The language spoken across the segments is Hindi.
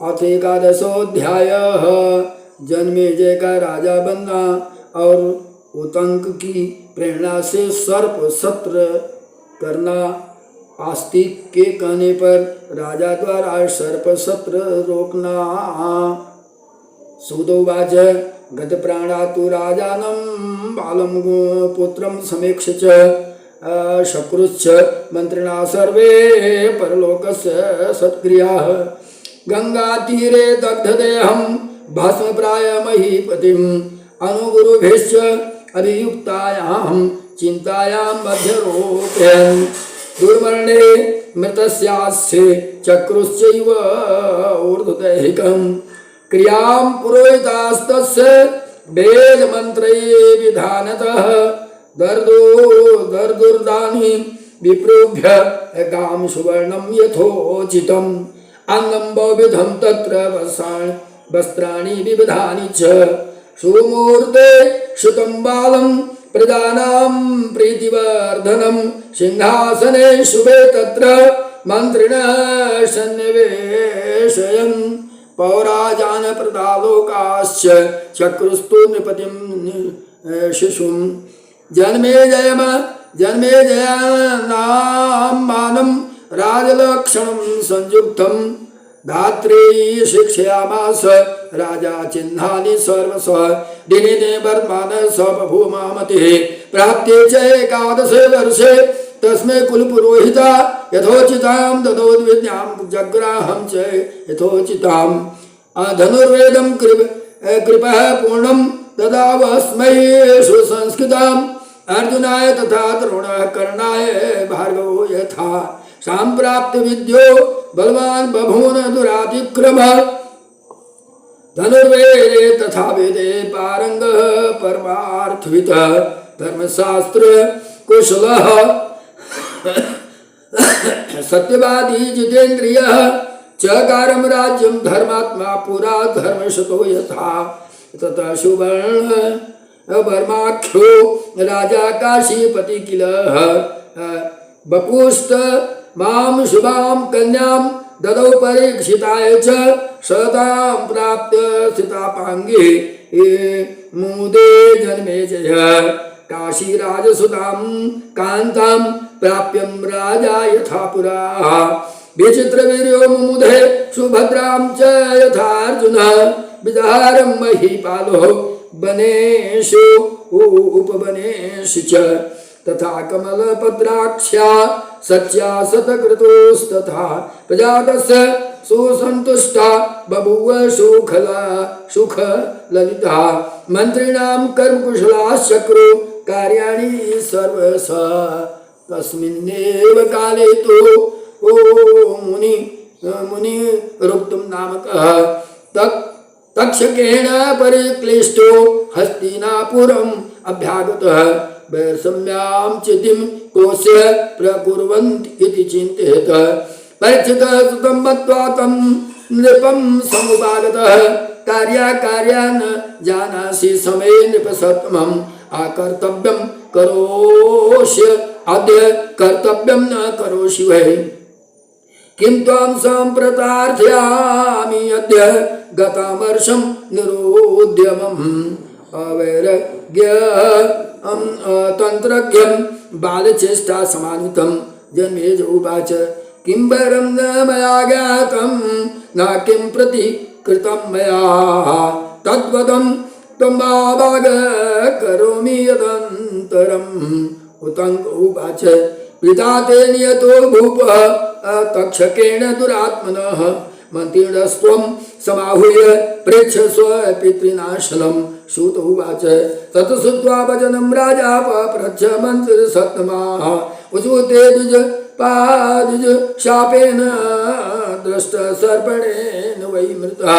अथ एकादशोऽध्यायः। जन्मेजय का राजा बनना और उतंक की प्रेरणा से सर्प सत्र करना। आस्तिक के कहने पर राजा द्वारा सर्प सत्र रोकना। सुदोवाच गतप्राणा तु राजानं बालं पुत्रं समीक्ष च शक्रुश्च मंत्रिणा सर्वे परलोकस्य सत्क्रियाः। गंगातीरे दग्धदेहं भस्मप्राय महीपतिम् अनुगुरुभिश्च अभियुक्तायां चिन्तायां मध्यरोपयन्। दुर्मरणे मृतस्यास्य चक्रुश्चैव ऊर्ध्वदैहिकम् क्रियां पुरोहितास्तस्य वेदमन्त्रैः विधानतः। दर्दुर्दानि विप्रोभ्य गां सुवर्णं यथोचितम् अन्नं बहुविधं तत्र वस्त्राणि विविधानि च। सुमुहूर्ते श्रुतं बालं प्रजानां प्रीतिवर्धनं सिंहासने शुभे तत्र मन्त्रिणः सन्निवेशयन्। पौराजान प्रदालोकाश्च चक्रुस्तु नृपतिं शिशुं। जन्मेजयनामानं राजलक्षणं संयुक्तं धात्रेयी शिक्षयामास राजा चिह्नानि सर्वशः। दिने वर्तमान स बभूमामतिः प्राप्ते च एकादशे वर्षे तस्मै कुलपुरोहिता यथोचितां ददोद्विद्यां जग्राहं च यथोचिताम्। धनुर्वेदं कृपः पूर्णं ददावस्मै सुसंस्कृताम्। अर्जुनाय तथा द्रोणः कर्णाय भार्गवो यथा। सम्प्राप्त विद्यो बलवान् बभून दुरातिक्रमः। धनुर्वेदे तथा वेदे पारंगः परमार्थवितः। धर्मशास्त्र कुशलः सत्यवादी जितेन्द्रियः। चकारं राज्यं धर्मात्मा पुरा धर्मशतो यथा। ततः सुवर्ण वर्माख्यो राजा काशीपति किल बपुस्त मां शुभां कन्यां ददौ परीक्षिताय च। सतां प्राप्त स्थितापाङ्गे मुदे जन्मेजय काशीराजसुतां कान्तां प्राप्यं राजा यथा पुरा। विचित्रवीर्यो मुमुदे सुभद्रां च यथार्जुनः। विदारं महीपालो वनेषु उपवनेषु च। तथा कमलपत्राक्ष्या सच्या शतक्रतुस्तथा। प्रजातस्य सुसन्तुष्टा बभूव सुखललिता। मन्त्रिणां कर्मकुशलाश्चक्रो कार्याणि सर्वशः। तस्मिन्नेव काले तु मुनिरुक्तं नामकः तक्षकेण परिक्लिष्टो हस्तिनापुरम् अभ्यागतः। वैषम्यां चितिं कोस्य प्रकुर्वन्ति इति चिन्तयत। परीक्षितः सुतं मत्वा तं नृपं समुपागतः। कार्यान् जानासि समये नृपसत्तमम्। अकर्तव्यं करोष्य अद्य कर्तव्यं न करोषि वै। किं त्वां सम्प्रतार्थयामि अद्य गतामर्षं निरोद्यमम्। अवैराग्य तंत्रज्ञं बालचेष्टा समान्वितं। जन्मेजय उवाच किं वरं न मया ज्ञातं न किं प्रति कृतं मया। तद्वदं त्वमाभाग करोमि यदन्तरम्। उतंक उवाच पिता ते नियतो भूपः तक्षकेण दुरात्मनः। मंत्रिणस्त्वं समाहूय पृच्छस्व पितॄणाशलं। सूत उवाच ततश्रुत्वा वचनं राजा पप्रच्छ मन्त्रिसत्तमाः। उचूते द्विज शापेन दृष्ट सर्पणेन वै मृतः।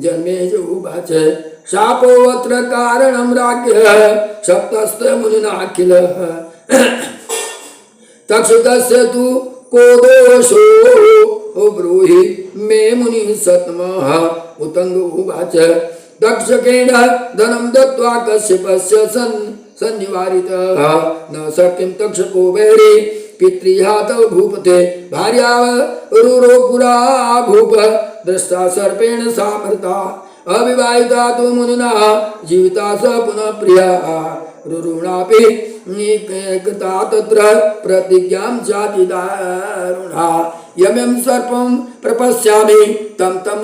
जन्मेजय उवाच शापोऽत्र कारणं राज्ञः सप्तस्य मुनिना किल। तक्षकस्य तु को दोषो ब्रूहि मे मुनिः सत्तमः। उतंग उवाच दक्षकेण धनं दत्त्वा कश्यपस्य सन्निवारितः। न शक्यं तक्षको वैरी पितृहात भूपते भार्या रुरो पुरा भूप दृष्टा सर्पेण सा मृता अविवाहिता तु मुनिना जीविता स पुनः प्रिया रुरुणापि निकृता तत्र प्रतिज्ञां जातिदारुणा यमं सर्पं प्रपश्यामि तं तं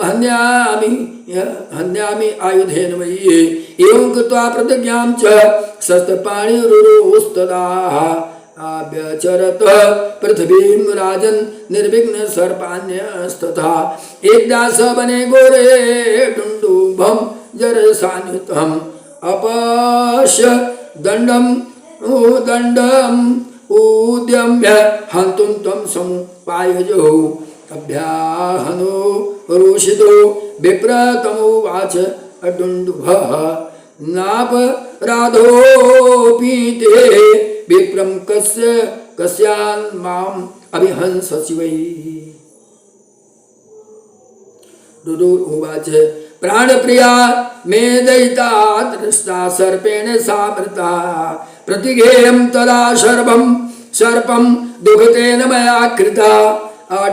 हन्यामि आयुधेन वै एवं कृत्वा प्रतिज्ञां च शस्त्रपाणिरुरुस्तदा आव्यचरत पृथ्वीं राजन् निर्विघ्न सर्पान्यस्तथा एकदा स वने घोरे डुण्डुभं जरसान्वितम् अपश्य दण्डम् उद्यम्य हन्तुं तं समुपायजौ अभ्याहनो रोषितो विप्रतमुवाच डुण्डुभः नापराधोऽपि ते विप्रं कस्यान् माम् अभिहंससि वै रुरुवाच प्राणप्रिया मे दयिता दृष्टा सर्पेण सा मृता प्रतिघेयं तदा सर्पं दुःखतेन मया कृता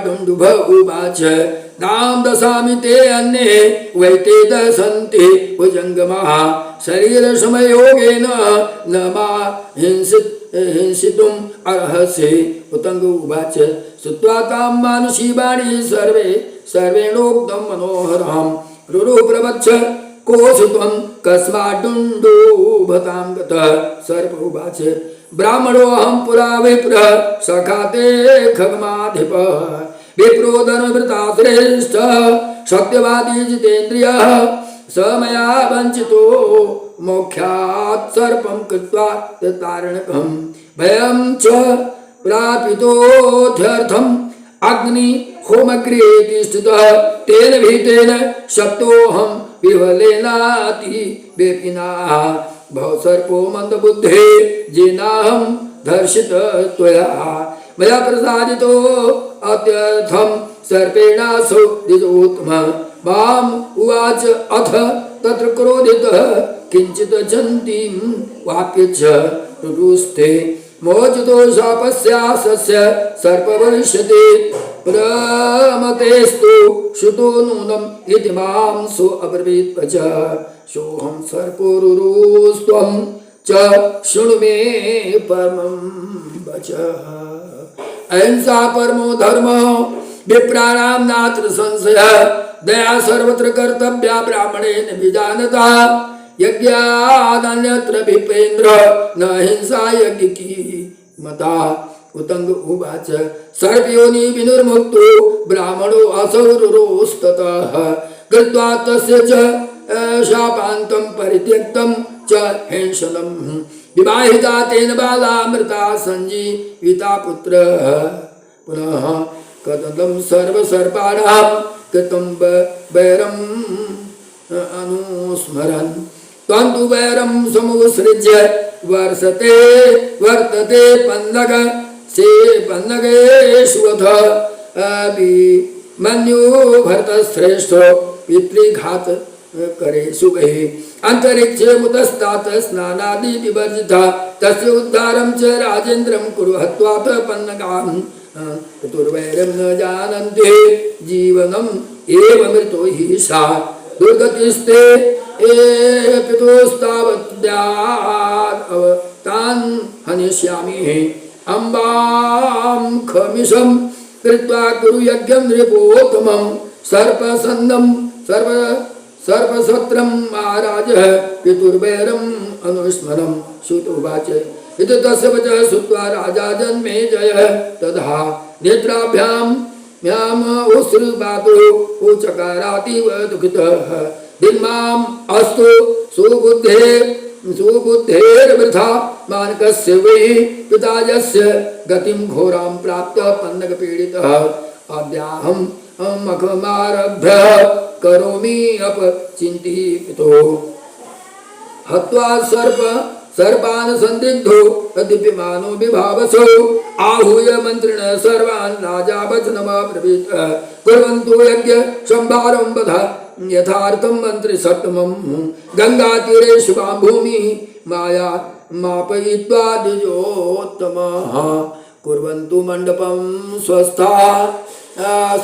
डुण्डुभ उवाच नाम दशामि ते अन्ये वैते दशन्ति भुजङ्गमाः शरीरसमयोगेन न मा हिंसितुम् अर्हसि उतङ्ग उवाच श्रुत्वा तां मानुषी वाणी सर्वेणोक्तं मनोहरम् रुरुप्रवच्छ कोऽसि त्वं कस्मात् डुण्डुभतां गतः सर्प उवाच ब्राह्मणोऽहं पुरा विप्र सखा ते खगमाधिपः विप्रो धर्मभृता श्रेष्ठ सत्यवादी जितेन्द्रियः स मया वञ्चितो मोक्षात् सर्पं कृत्वा तारणकम् भयं च प्रापितोऽध्यर्थम् अग्नि होमगृहे तिष्ठितः तेन भीतेन शक्तोऽहं विह्वलेनाति वेपिनाः भवसर्पो मन्दबुद्धे येनाहं धर्षित त्वया मया प्रसादितो अत्यर्थं सर्पेणासौ द्विजोत्तमः माम् उवाच अथ तत्र क्रोधितः किञ्चित् जन्तीं वाप्यच्छ रुरुस्ते मोचितो शापस्यास्य सर्प भविष्यति प्रमतेस्तु श्रुतो नूनम् इति मां सो अब्रवीत् च सोऽहं सर्पो रुरुस्त्वं च शृणु मे परमं वचः अहिंसा परमो धर्मः विप्राणां नात्र संशयः दया सर्वत्र कर्तव्या ब्राह्मणेन विजानता यज्ञादन्यत्र विपेन्द्र न हिंसा यज्ञ की मता उतंग उवाच सर्वयोनि विनुर्मुक्तो ब्राह्मणो असौ रुरोस्ततः कृत्वा तस्य च शापान्तं परित्यक्तं च हिंसनं विवाहिता तेन बाला मृता सञ्जीविता पुत्रः पुनः कथं सर्वसर्पाणां कृतं वैरम् अनुस्मरन् त्वन्तु वैरं समुत्सृज्य वर्तते पन्नग से पन्नगेष्वथ अभिमन्यु भरतश्रेष्ठ पितृघात करे सुगहे अंतरिक्षे मुतस्तात स्नानादि विवर्जिता तस्य उद्धारं च राजेन्द्रं कुरु हत्वाथ पन्नगान् चतुर्वैरं न जानन्ति जीवनम् एव मृतो हि सा दुर्गतिस्ते पितुस्तावद्यान् हनिष्यामि अम्बां खमिषं कृत्वा कुरु यज्ञं नृपोत्तमं सर्पसन्दं सर्पसत्रं महाराजः पितुर्वैरम् अनुस्मरं श्रुत उवाच इति तस्य वचः श्रुत्वा राजा जन्मेजयः तथा नेत्राभ्यां उचकारातीव दुःखितः दिग्माम् अस्तु सुबुद्धेर्वृथा मानकस्य वै पिताजस्य गतिं घोरां प्राप्त पन्नगपीडितः अद्याहं मखमारभ्य करोमि अपचिन्तितो हत्वा सर्पान् संदिग्धो दीप्यमानो विभावसो आहूय मंत्रिण सर्वान् राजा वचनमब्रवीत् कुर्वन्तु यज्ञ संभारं वध यथार्थं मंत्री सप्तमं गंगातीरे शुभां भूमि माया मापयित्वा द्विजोत्तमः कुर्वन्तु मण्डपं स्वस्था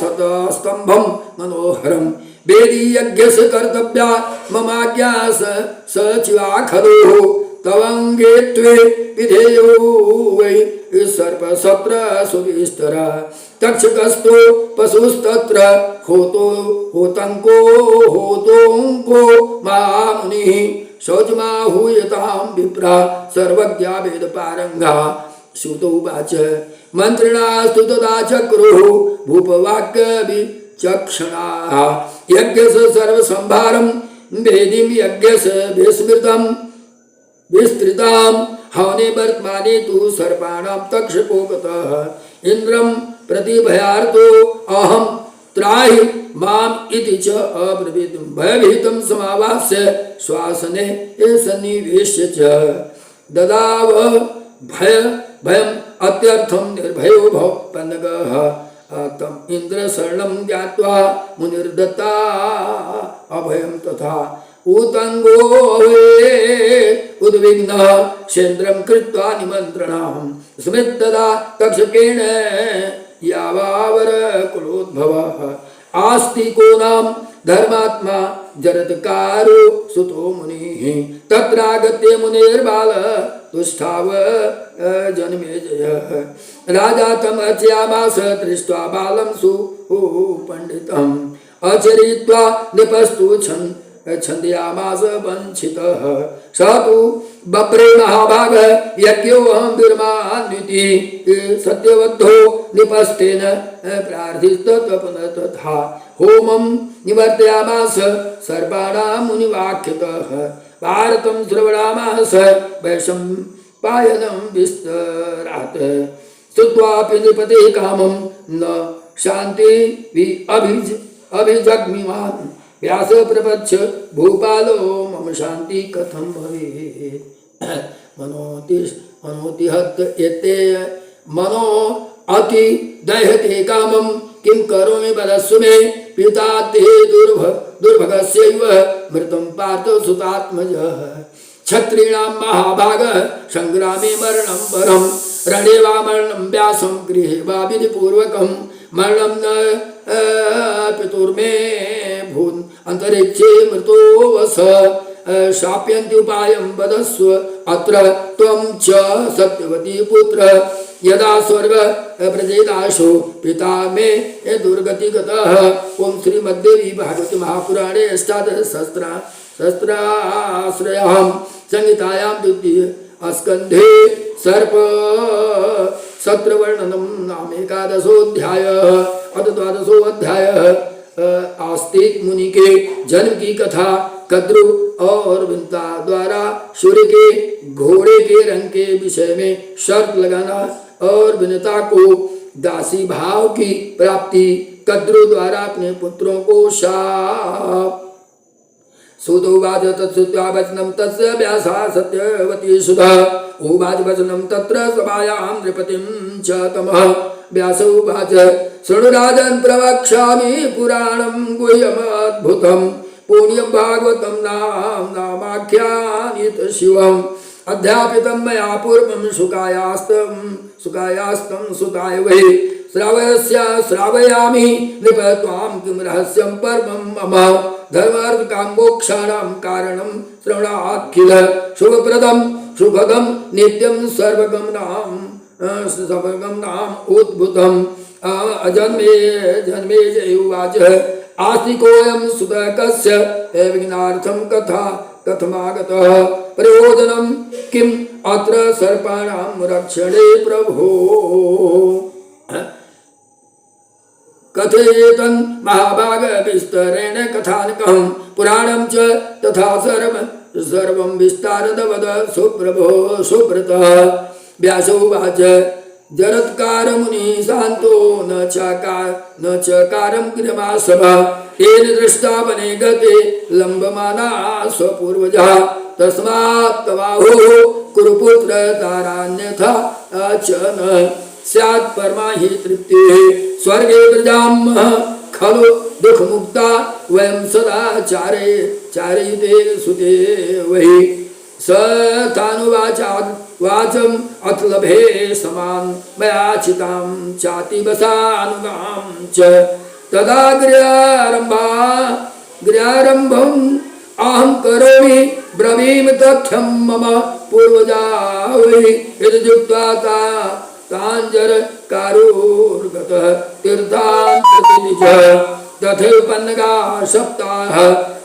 सतस्तंभम मनोहरम वेदी यज्ञ से कर्तव्या ममाज्ञा सचिवा खलो तवंगे त्वे विधेयो वै सर्प सत्र सुविस्तर तक्षकस्तो पशुस्तत्र होतो होतोंको मामुनि शौचमाहूयतां विप्रा सर्वज्ञा वेद पारंगा श्रुतोवाच मंत्रिणा स्तुतदा चक्रुः भूपवाक्य विचक्षणाः यज्ञस्य सर्वसंभारं वेदीं यज्ञस्य विस्तृतां हवने वर्तमाने तु सर्पाणां तक्षको गतः इंद्रं प्रतिभयार्तो अहं त्राहि माम इति च अब्रवीत् भयभीतं समावास्य श्वासने सन्निवेश्य च ददाव भयम् अत्यर्थं निर्भयो भव पन्नगः तम इंद्र शरणं ज्ञात्वा मुनिर्दत्ता अभयं तथा ऊतंगो उद्विग्नः शेन्द्रं कृत्वा निमन्त्रणां स्मृतदा तक्षकेण यावावर कुलोद्भवः आस्तिको नाम धर्मात्मा जरत्कारो सुतो मुनिः तत्रागत्य मुनिर्बाल तुष्ठाव जन्मेजयः राजा तम अर्चयामास दृष्ट्वा बालं सुपण्डितम् अचरित्वा निपस्तु छन्द्यामास वञ्चितः स तु बप्रे महाभागः यज्ञोऽहं विरमान्विति सत्यवद्धो निपस्तेन प्रार्थितः पुनः तथा होमं निवर्तयामास सर्पाणां मुनिवाक्यतः भारतं श्रवणामास वैशम्पायनं विस्तरात् स्तुत्वापि नृपतेः कामं न शान्ति अभिजग्मिमान् व्यास प्रपच्छ भूपालो मम शांति कथम भवेत् मनोतिहत एते मनो अति दह्यते कामं किं करोमि वदस्व मे पिता ते दुर्भगस्यैव मृतं पार्थ सुतात्मजः क्षत्रिणां महाभागः संग्रामे मरणं परं रणे वा मरणं व्यासं गृहे वा विधिपूर्वकं मरणं न पितुर्मे भून् अंतरिक्षे मृतो वस शाप्यन्ति उपायं वदस्व अत्र त्वं च सत्यवती पुत्र यदा स्वर्ग प्रजेदाशो पिता मे दुर्गति गतः ओम श्रीमद्देवी भागवती महापुराणे अष्टादशसहस्राश्रयां संहितायां द्वितीय स्कन्धे सर्प सत्रवर्णनं नाम एकादशोऽध्यायः अथ द्वादशोऽध्यायः आस्तिक मुनि के जन्म की कथा कद्रु और विंता द्वारा सूर्य के घोड़े के रंग के विषय में शर्त लगाना और विनता को दासी भाव की प्राप्ति कद्रु द्वारा अपने पुत्रों को शाप सुतोवाच तत्सुत्वा वचनं तस्य व्यासा सत्यवती सुधा उवाच वचनं तत्र सभायां नृपतिं च तमः व्यासोवाच शृणु राजन् प्रवक्ष्यामि पुराणं गुह्यमद्भुतं पुण्यं भागवतं नामाख्यानित शिवम् अध्यापितं मया पूर्वं सुकायास्तं सुताय वै श्रावयामि नृप त्वां किं रहस्यं परमं मम धर्मार्थ काम मोक्षाणां कारणं श्रवणाखिल शुभप्रदं शुभदं नित्यं सर्वगं नाम उद्भुतम् जन्मे उवाच आस्तिकोऽयं सुतः कस्य विघ्नार्थं कथमागतः प्रयोजनं किम् अत्र सर्पाणां रक्षणे प्रभो कथयेतन् महाभाग विस्तरेण कथानकं पुराणं च तथा सर्वं विस्तारद वद सुप्रभो सुव्रतः व्यासोवाच जरत्कार मुनि शांतो न चकारं क्रियमासभा तेन दृष्टा वने गते लंबमाना स्वपूर्वजः तस्मात् तवाहो कुरुपुत्र तारान्यथा च न स्यात् परमा हि तृप्तिः स्वर्गे व्रजाम खलु दुख मुक्ता वयं सदा चारयिते सुते वै स तानुवाच वाचम अथ लभे समान मया चितां चाति वसानुगां च तदा गृहारम्भम् अहं करोमि ब्रवीमि तथ्यं मम पूर्वजा वै यद्युक्त्वा ताञ्जरकारुर्गतः तीर्थान् प्रतिनिजः तथैव पन्नगा सप्ताह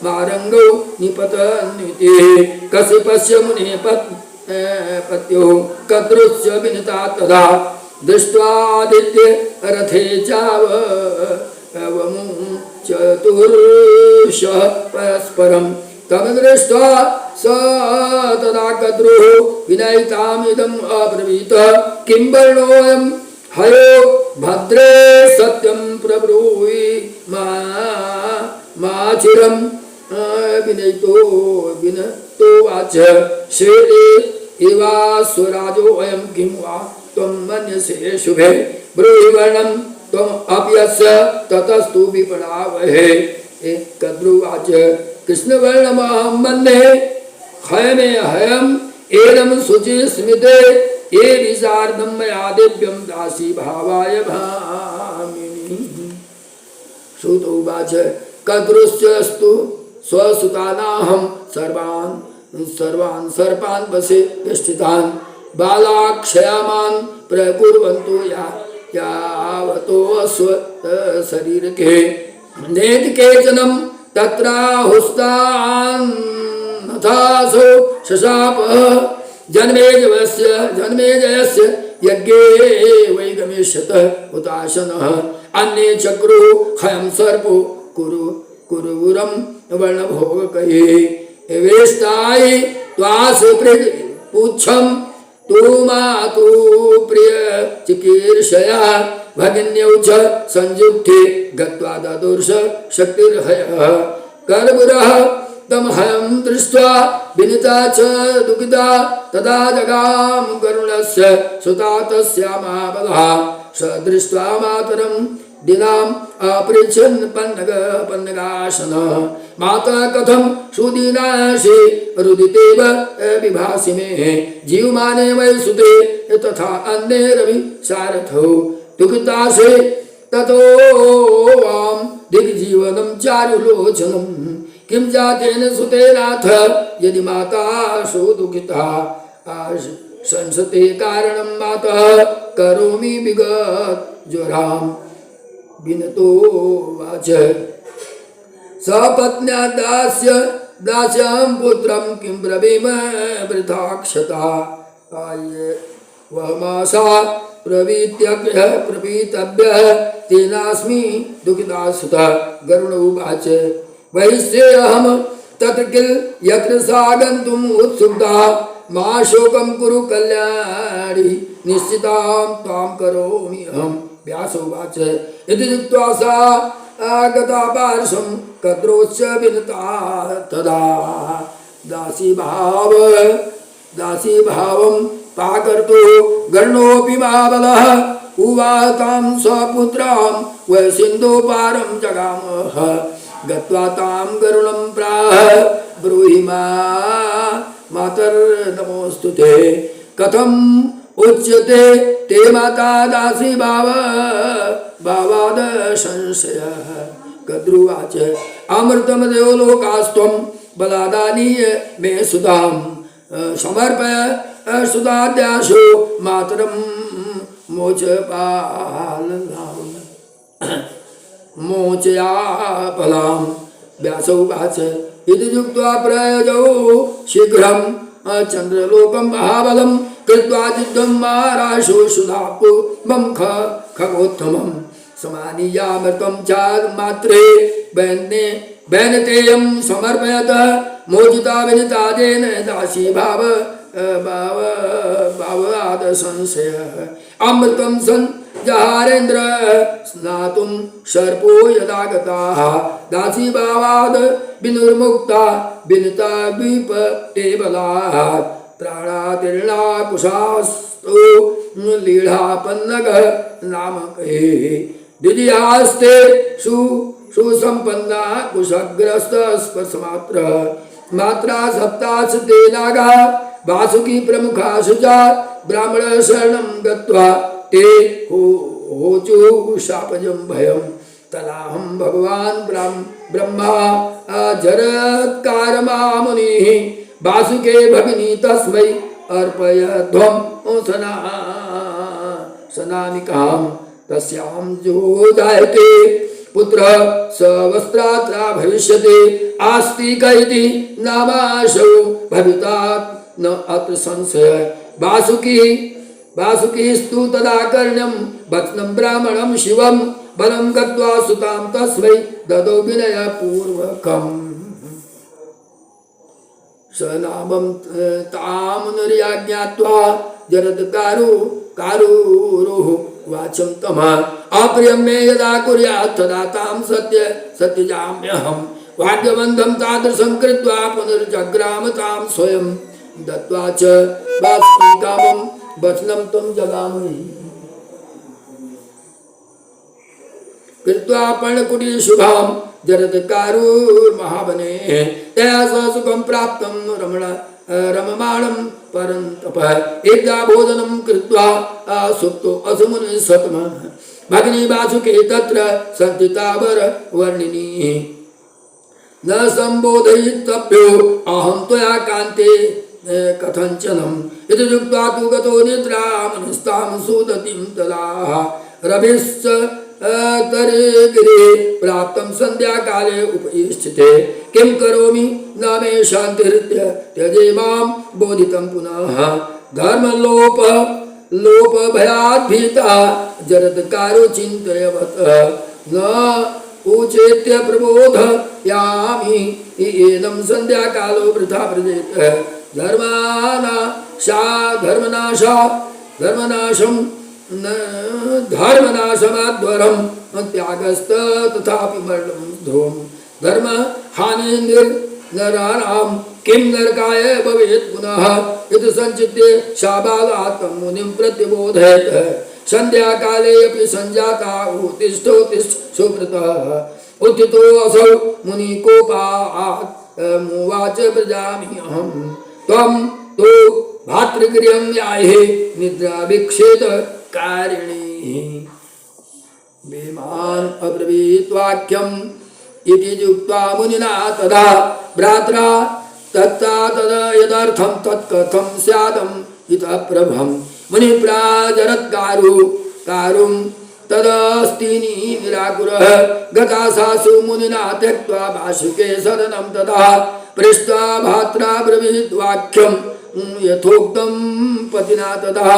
मारंगो निपतन्निति कश्यपस्य मुनेः पत्यो कद्रुश्च विनिता तदा दृष्ट्वादित्य रथे चावमु चतुर्षः परस्परं तमदृष्ट्वा स तदा कद्रुः विनयितामिदम् अब्रवीत किं वर्णोऽयं हयो भद्रे सत्यं प्रब्रूहि माचिरं विनतो वाच श्वेते एवा स्वराजो अयं किं वा त्वं मन्यसे शुभे ब्रूहि वर्णं त्वम् अप्यस्य ततस्तु विपणावहे कद्रुवाच कृष्णवर्णमहं मन्ये हयमे हयम् एनं शुचि स्मिते ये विशार्दं मया दिव्यं दासी भावाय भामिनी श्रुतोवाच कद्रुश्चस्तु स्वसुतानाहं सर्वान् सर्पान् वशे स्थितान् बालाक्षयामान् प्रकुर्वन्तु यावतो स्वशरीरके नेति केचनं तत्राहुस्तान्नथासो शशापः जन्मेजयस्य यज्ञे वै गमिष्यतः हुताशनः अन्ये चक्रुः हयं सर्पो कुरुरं वर्णभोगकैः वेष्टायि त्वासुपुच्छं तूमातु प्रिय चिकीर्षया भगिन्यौ च संयुक्ते गत्वा ददुर्ष शक्तिर्हयः कर्मुरः तमहं दृष्ट्वा विनिता च दुःखिता तदा जगाम करुणस्य सुता तस्यामाबलः स दृष्ट्वा मातरं दिनाम् अपृच्छन् पन्नगासनः माता कथं सुदीनासि रुदितेव विभासि मे जीवमाने वै सुते तथा अन्यैरपि सारथौ दुःखितासे ततो वां दिग्जीवनं चारुलोचनम् किं जातेन सुतेनाथ यदि माता सो दुःखिता संसते कारणं मातः करोमि विगत ज्वरां विनतो वाच सपत्न्या दास्यं पुत्रं किं ब्रवीम वृथा क्षता वमासा प्रवीतव्यः तेनास्मि दुःखिता सुता गरुड उवाच वैश्येऽहं तत्र किल यत्र सा गन्तुम् उत्सुका मा शोकं कुरु कल्याणी निश्चितां त्वां करोमि अहं व्यास उवाच इति उक्त्वा सा आगता पार्श्वं कद्रोश्च विनता तदा दासीभावं पाकर्तुः गणोऽपि महाबलः उवातां स्वपुत्रां वै सिन्धुपारं जगामः गत्वा तां गरुणं प्राह ब्रूहि मातर्नमोऽस्तु ते कथम् उच्यते ते माता दासी भावाद संशयः कद्रुवाच अमृतं देवलोकास्त्वं बलादानीय मे सुधां समर्पय सुधाद्याशो मातरं मोचयापलां व्यासोवाच इति उक्त्वा प्रयजौ शीघ्रं चन्द्रलोकं महाबलं कृत्वा युद्धं महाराशो सुधापु मम खगोत्तमं समानीयामृतं चामात्रे वैनतेयं समर्पयत मोचिता विनितादेन दासी भावाद संशयः अमृतं जहारेन्द्र स्नातुं सर्पो यदा गताः दासी भावाद विनुर्मुक्ता विनिता विपटेबलात् प्राणातीर्णा कुशास्तु लीढापन्नगः नामके द्वितीयास्ते सुसम्पन्ना कुशग्रस्त स्पर्शमात्र मात्रा सप्तास्ते नागा वासुकी प्रमुखा शुचा ब्राह्मण शरणं गत्वा ते होचु शापजं भयं तदाहं भगवान् ब्रह्मा जरत्कारमामुनिः वासुके भगिनी तस्मै अर्पयध्वं सनामिकां तस्यां जो जायते पुत्र सवस्त्रात्रा भविष्यति आस्तिक इति नामाशौ भविता न अत्र संशय वासुकी स्तु तदा कर्ण्यं वचनं ब्राह्मणं शिवं बलं गत्वा सुतां तस्मै ददौ विनयपूर्वकम् स नामं तामुनिर्याज्ञात्वा जरत्कारुरुः वाचं तमः अप्रियं मे यदा कुर्यात् तदा तां सत्यजाम्यहं भाग्यवन्तं तादृशं कृत्वा पुनर्जग्राम तां स्वयं दत्त्वा च वासुकीकामं वचनं तं जगामहि कृत्वा पर्णकुटीशुभां जरत्कारुर्महावने तया सुखं प्राप्तं रममाणं परन्तपः एकदा भोजनं कृत्वा सुप्तो असुमुनिः सतमः भगिनी वासुके तत्र संस्थितावरवर्णिनी न सम्बोधयितव्यो अहं त्वया कान्ते कथञ्चनम् इति उक्त्वा तु गतो निद्रामनिस्तां सुदतिं तदा रविश्च तरेगिरे प्राप्तं सन्ध्याकाले उपस्थिते किं करोमि न मे शान्तिर्त्य त्यजे मां बोधितं पुनः धर्मलोपभयाद्भीता जरत्कारो चिन्तयवत् न उचेत्य प्रबोधयामि एनं सन्ध्याकालो वृथा व्रजेत धर्मनाशमाध्वरं त्यागस्त तथापि मरणं ध्रुवं धर्म हानिर्नराणां किं नरकाय भवेत् पुनः इति संचित्य सा बाला तं मुनिं प्रत्यबोधयत् सन्ध्याकाले अपि सञ्जाता उत्तिष्ठोत्तिष्ठ सुव्रतः उत्थितो असौ मुनिकोपात् मुवाच व्रजामि अहं त्वं तु भातृगृहं याहि निद्राभिक्षेद कारिणी भीमान् अब्रवीत् वाक्यम् इति उक्त्वा मुनिना तदा भ्रात्रा तत्ता तदा यदर्थं तत्कथं स्यादम् इतः प्रभं मुनिप्राजरत्कारुं तदस्तिनी निराकुरः गता सासु मुनिना त्यक्त्वा वासुके सदनं तदा पृष्ट्वा भ्रात्रा ब्रवीत् वाक्यं यथोक्तं पतिना तदा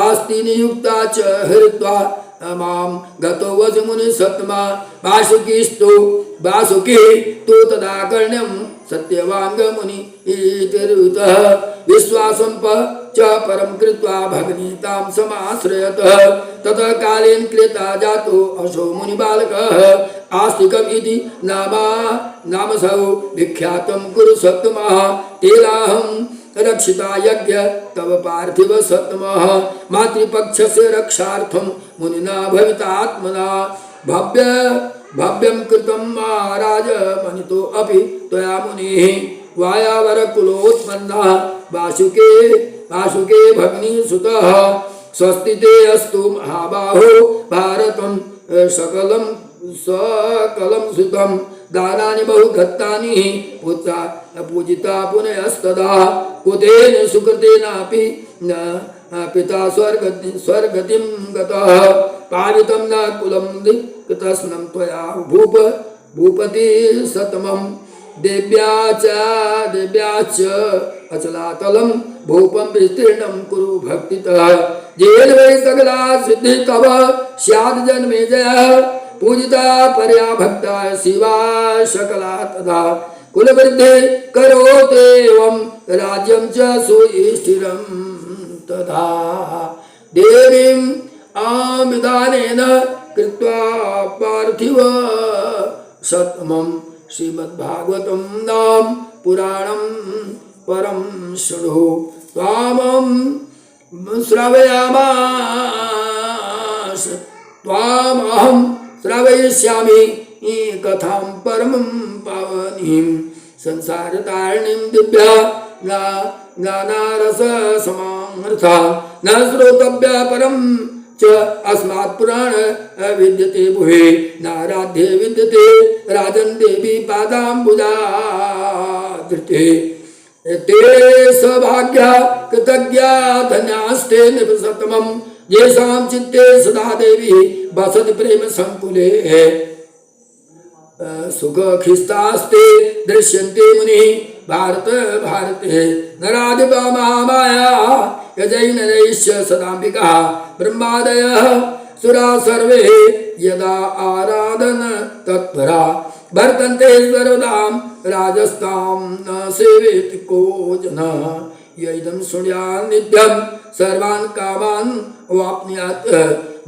आस्तिनियुक्ता च हृत्वा मां गतो वसुमुनिः सत्मा वासुकी तु तदा कर्ण्यं सत्यवाङ्गमुनि इतिरुतः विश्वासं च परं कृत्वा भगनीतां समाश्रयतः ततः कालेन कृता जातो असौ मुनिबालकः आस्तिकम् इति नामसौ विख्यातं कुरु सत्तमः तेनाहं रक्षिता यज्ञ तव पार्थिव सत्तमः मातृपक्षस्य रक्षार्थं मुनिना भवितात्मना भव्यं कृतं महाराज मनितो अपि त्वया मुनिः वायावरकुलोत्पन्नः वासुके भगिनी सुतः स्वस्ति ते अस्तु महाबाहो भारतं सकलं सुतं दानानि बहु दत्तानि पुत्रा पूजिता पुनस्तदा कुतेन सुकृतेनापि न पिता स्वर्गतिं गतः पावितं न कुलं तस्नं त्वया भूपति सतमं देव्याच अचलातलं भूपं विस्तीर्णं कुरु भक्तितः येन वै सकला सिद्धि तव स्याद् जन्मे जयः पूजिता परया भक्ता शिवा सकला तदा कुलवृद्धि करोत्येवं राज्यं च सुस्थिरं तथा देवीम् आमिदानेन कृत्वा पार्थिव सत्तमं श्रीमद्भागवतं नाम पुराणं परं शृणु त्वामं श्रावयामास त्वामहं श्रावयिष्यामि कथां परमं पावनीं संसारतारिणीं दिव्या ज्ञानारस समार्था न श्रोतव्य परम च अस्मात् पुराण विद्यते भुवे नाराध्ये विद्यते राजन देवी पादाम्बुजा धृते ते सौभाग्या कृतज्ञा धन्यास्ते निवसतमं येषां चित्ते सदा देवी वसति प्रेम संकुले सुख खिस्तास्ते दृश्यन्ते मुनि भारत भारते नराधिपा महामाया यजैनरैश्च सदाम्बिका ब्रह्मादयः सुरा सर्वे यदा आराधन तत्परा वर्तन्ते सर्वदां राजस्तां न सेवेति को जनः यैदं शृणुयात् नित्यं सर्वान् कामान् वाप्नुयात्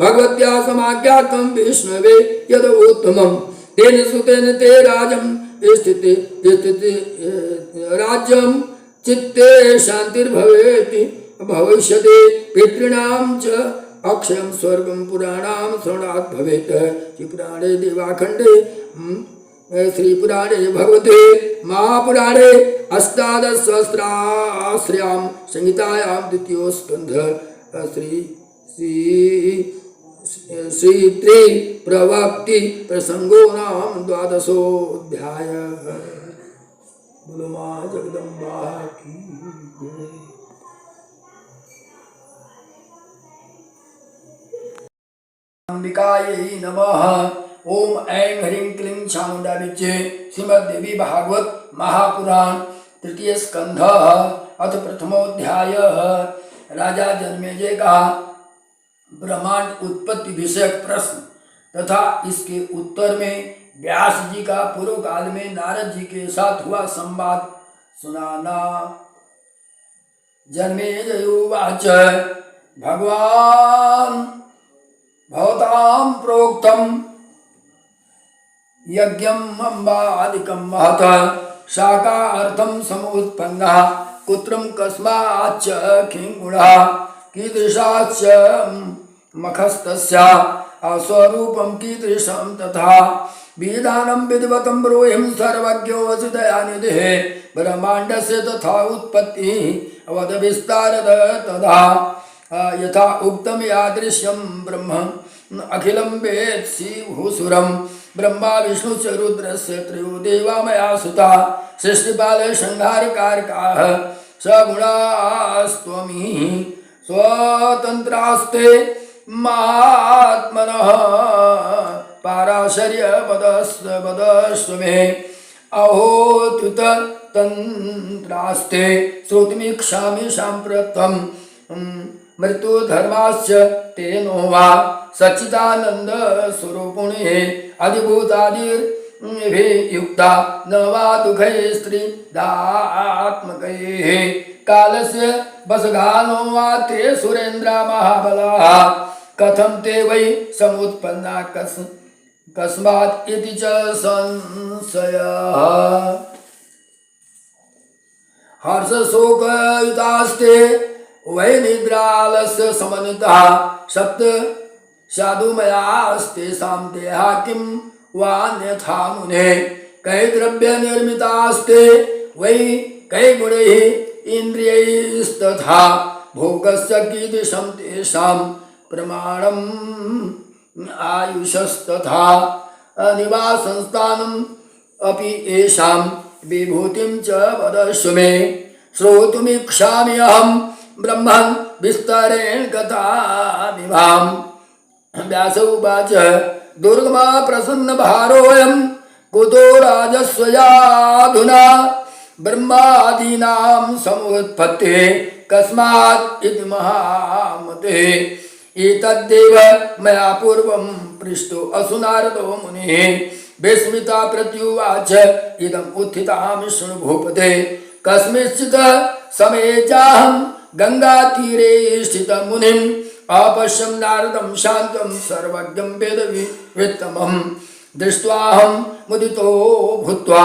भगवत्या समाज्ञातं विष्णवे यदुत्तमं तेन सुतेन ते राजं स्थिते राज्यं चित्ते शान्तिर्भवेति भविष्यति पितॄणां च अक्षयं स्वर्गं पुराणां श्रवणात् भवेत् श्रीपुराणे देवाखण्डे श्रीपुराणे भगवते महापुराणे अष्टादशसहस्राश्र्यां संहितायां द्वितीयो स्कन्धः श्री प्रवक्ति प्रसंगो नाम द्वादशोऽध्याय। बोलो माँ जगदम्बा की जय। अंबिकायै नमः। ओम ऐं ह्रीं क्लीं चामुंडा विचे श्रीमद्देवी भागवत महापुराण तृतीय स्कंध अथ प्रथमोध्याय। राजा जन्मेजय का ब्रह्मांड उत्पत्ति विषयक प्रश्न तथा इसके उत्तर में व्यास जी का पूर्व काल में नारद जी के साथ हुआ संवाद सुनाना। जन्मेजयुवाच भगवान भवतां प्रोक्तं यज्ञम् अम्बादिकं महत शाकार्थं समुत्पन्नः कुत्रं कस्माच्च किं गुणः कीदृशाच्च मखस्तस्या स्वरूपं कीदृशं तथा विधानं विद्वतं ब्रूहिं सर्वज्ञो वसुदयानिधिः ब्रह्माण्डस्य तथा उत्पत्तिः अवद विस्तारद तदा यथा उक्तं यादृश्यं ब्रह्म अखिलं वेत्सि भूसुरं ब्रह्मा विष्णुश्च रुद्रस्य त्रयो देवा मया सुता सृष्टिपाल संहारकारकाः सगुणास्त्वमी स्वतन्त्रास्ते महात्मनः पाराशर्य पदस्व मे अहोत्युत तन्त्रास्ते श्रोतुमिच्छामि साम्प्रतं मृत्युधर्माश्च तेनो वा सच्चिदानंद स्वरूपुणे अधिभूतादिर्युक्ता न वा दुःखै स्त्रीदात्मकैः कालस्य वसगानो वा ते सुरेन्द्रा महाबलाः कथं ते वै समुत्पन्ना कस्मात् इति च संशयः। हर्षशोकयुतास्ते वै निद्रालस्य समन्वितः सप्त साधुमयास्तेषां देहा किं वान्यथा मुने कै द्रव्य निर्मितास्ते वै कै गुणैः इन्द्रियैस्तथा भोगस्य कीदृशं तेषां प्रमाणम् आयुषस्तथा निवासस्थानम् अपि येषां विभूतिं च वदस्व मे श्रोतुमिच्छामि अहं ब्रह्मन् विस्तरेण कथामिमाम्। व्यास उवाच दुर्गमा प्रसन्न भारोऽयं कुतो राजस्वयाधुना ब्रह्मादीनां समुत्पत्तिः कस्मात् इति महामते एतद्देव मया पूर्वं पृष्टो असु नारदो मुनिः विस्मिता प्रत्युवाच इदम् उत्थितां शृणु भूपते कस्मिंश्चित् समये चाहं गंगातीरे स्थितं मुनिम् अपश्यं नारदं शान्तं सर्वज्ञं वेदवित्तमं दृष्ट्वाहं मुदितो भूत्वा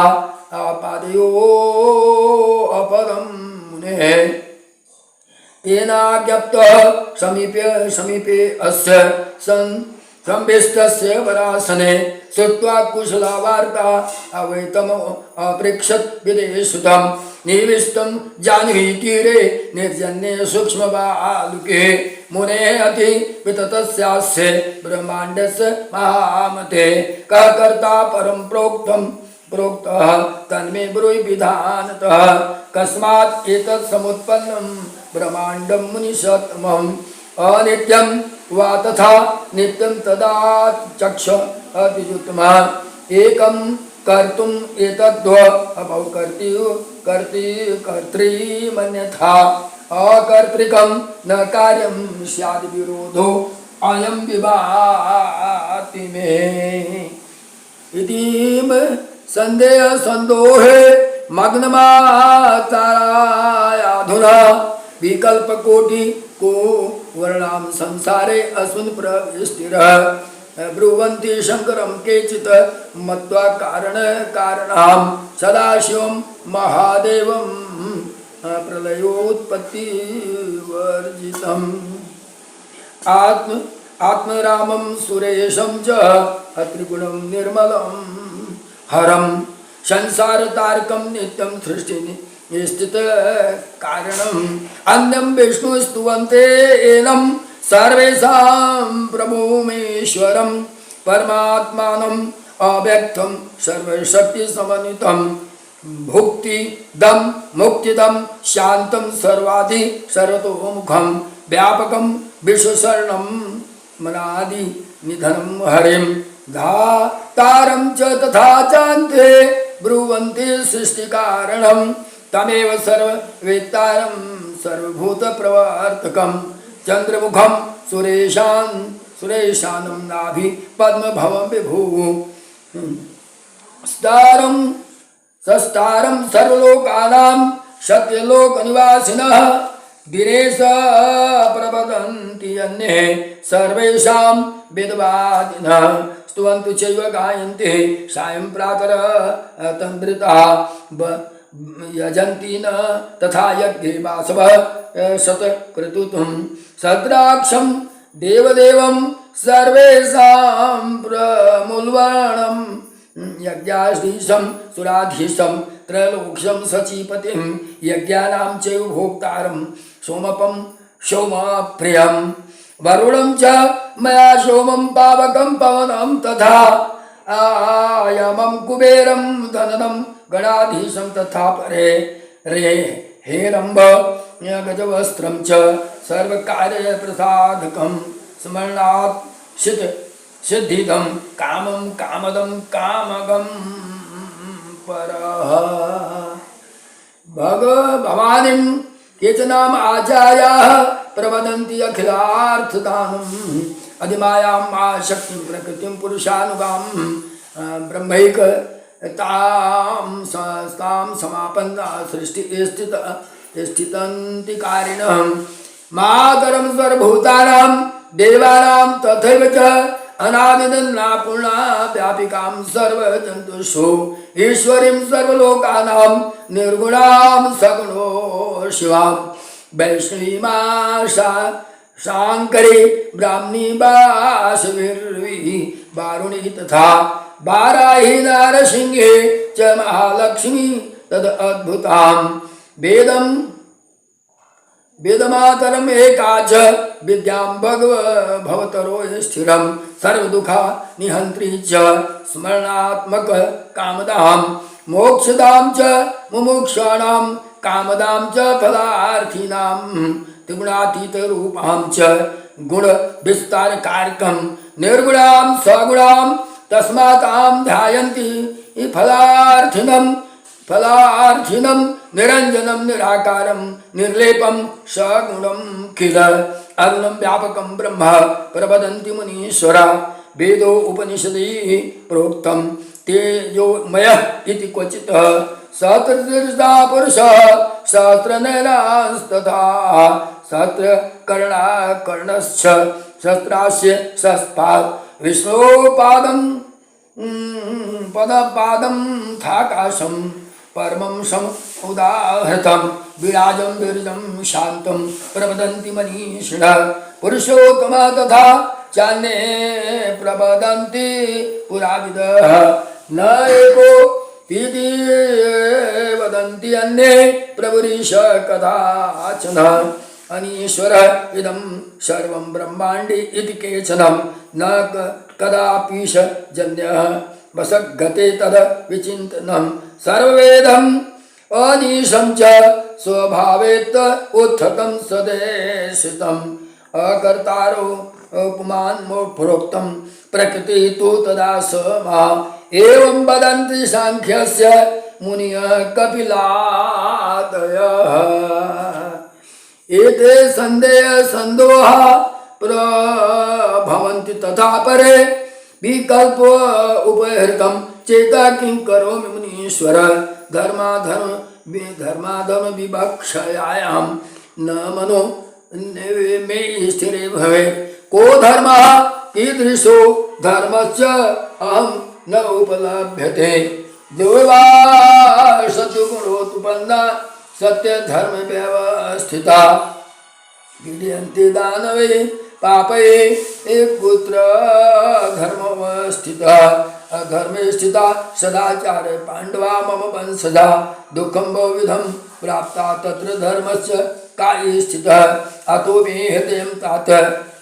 पादयो अपदं मुनेः तेनाज्ञप्तः समीपे अस्य संविष्टस्य वरासने श्रुत्वा कुशला वार्ता अवैतम अपृक्षत विदेशुतम निविष्टम जाह्नवी तीरे निर्जन्ये सूक्ष्म बालुके मुने अति विततस्यास्य ब्रह्मांडस्य महामते कः कर्ता परम प्रोक्तः तन्मे ब्रूहि विधानतः कस्मात् एतत् समुत्पन्नं ब्रह्मांडं मुनिषत्तमम् अनित्यं वा तथा नित्यं तदा चक्ष अतिजुत्तमः एकं कर्तुम् एतद्व अभौ कर्तृमन्यथा अकर्तृकं न कार्यं स्याद् विरोधो अयं विभाति मे इतीम संदेह संदोहे मग्नमातारायाधुना विकल्प कोटि को वर्णाम संसारे अस्मिन् प्रविष्टिरः ब्रुवन्ति शंकरं केचित् मत्वा कारणं सदाशिवं महादेवं प्रलयोत्पत्तिवर्जितम् आत्मरामं सुरेशं च त्रिगुणं निर्मलं हरं संसारतारकं नित्यं सृष्टिनि स्थित कारणम् अन्यं विष्णु स्तुवन्ते एनं सर्वेषां प्रभुमेश्वरं परमात्मानं अव्यक्तं सर्वशक्ति समन्वितं भुक्तिदं मुक्तिदं शान्तं सर्वादि सर्वतोमुखं व्यापकं विश्वशरणं मनादि निधनं हरिं धातारं च तथा चान्ते ब्रुवन्ति सृष्टिकारणं तमेव सर्ववेत्तारं सर्वभूतप्रवर्तकं चन्द्रमुखं सुरेशानं नाभि पद्मभवं विभुः सस्तारं सर्वलोकानां सत्यलोकनिवासिनः दिनेश प्रवदन्ति अन्ये सर्वेषां वेदवादिनः स्तुवन्तु चैव गायन्ति सायं प्रातः तन्द्रिता यजन्ति न तथा यज्ञे वासवः शतक्रतुं सद्राक्षं देवदेवं सर्वेषां प्रमूलवर्णं यज्ञाधीशं सुराधीशं त्रैलोक्यं सचीपतिं यज्ञानां चैव भोक्तारं सोमपं सोमप्रियं वरुणं च मया सोमं पावकं पवनं तथा आयमं कुबेरं धननं गणाधीशं तथा परे रे हेरम्ब गजवस्त्रं च सर्वकार्यप्रसाधकं स्मरणात् सिद्धिदं कामं कामदं कामगं परः भवानीं केचनाम आचार्याः प्रवदन्ति अखिलार्थदानम् अधिमायां शक्तिं प्रकृतिं पुरुषानुगां ब्रह्मैकतां समापन्ना सृष्टि स्थितन्तिकारिणः मातरं सर्वभूतानां देवानां तथैव च अनादिदन्नापूर्णा व्यापिकां सर्वजन्तुषु ईश्वरीं सर्वलोकानां निर्गुणां सगुणो शिवां वैष्णवीमा शांकरी ब्राह्मणी वासविर्वी वारुणी तथा वाराही नारसिंहे च महालक्ष्मी तद अद्भुतां वेदमातरम् एका च विद्यां भवतरो स्थिरं सर्वदुःखा निहन्त्री च स्मरणात्मक कामदां मोक्षदां च मुमुक्षाणां कामदां च फलार्थीनां त्रिगुणातीत रूपां च गुण विस्तार कारकं निर्गुणां सगुणां तस्मातां ध्यायन्ति फलार्थिनं निरंजनं निराकारं निर्लेपं सगुणं किल अरुणं व्यापकं ब्रह्म प्रवदन्ति मुनीश्वरा वेदो उपनिषदि प्रोक्तं तेजोमयः इति क्वचित् सहस्रशीर्षा पुरुषः सहस्रनयनास्तथा सहस्रकर्णाकर्णश्च सहस्रास्य सहस्रात् विष्णोपादं पदपादं थाकाशं परमं समुदाहृतं विराजं विरजं शान्तं प्रवदन्ति मनीषिणः पुरुषोत्तमः तथा चान्ये प्रवदन्ति पुराविदः न एको इति वदन्ति अन्ये प्रभुरीश कदाचन अनीश्वर इदं सर्वं ब्रह्माण्डे इति केचन न कदापीश जन्यः वसगते तद विचिन्तनं सर्ववेदम् अनीशं च स्वभावेत उत्थतं सदेशितम् अकर्तारो उपमान् प्रोक्तं प्रकृति तु तदा समा एवं वदन्ति सांख्यस्य मुनियः कपिलादयः एते संदेह संदोहा प्रभवन्ति तथा परे विकल्प उपहृतं चेता किं करोमि मुनीश्वर धर्माधर्म विवक्षयायां न मनो मे स्थिरे भवेत् को धर्मः कीदृशो धर्मश्च अहं न उपलभ्यते देवा सत्युगुणोत्पन्ना सत्य धर्म व्यवस्थिता गीयन्ते दानवे पापे एक पुत्र धर्मवस्थिता अधर्मे स्थिता सदाचार पांडवा मम वंशजा दुःखं बहुविधं प्राप्ता तत्र धर्मस्य काये स्थितः अतो मे हृदयं तात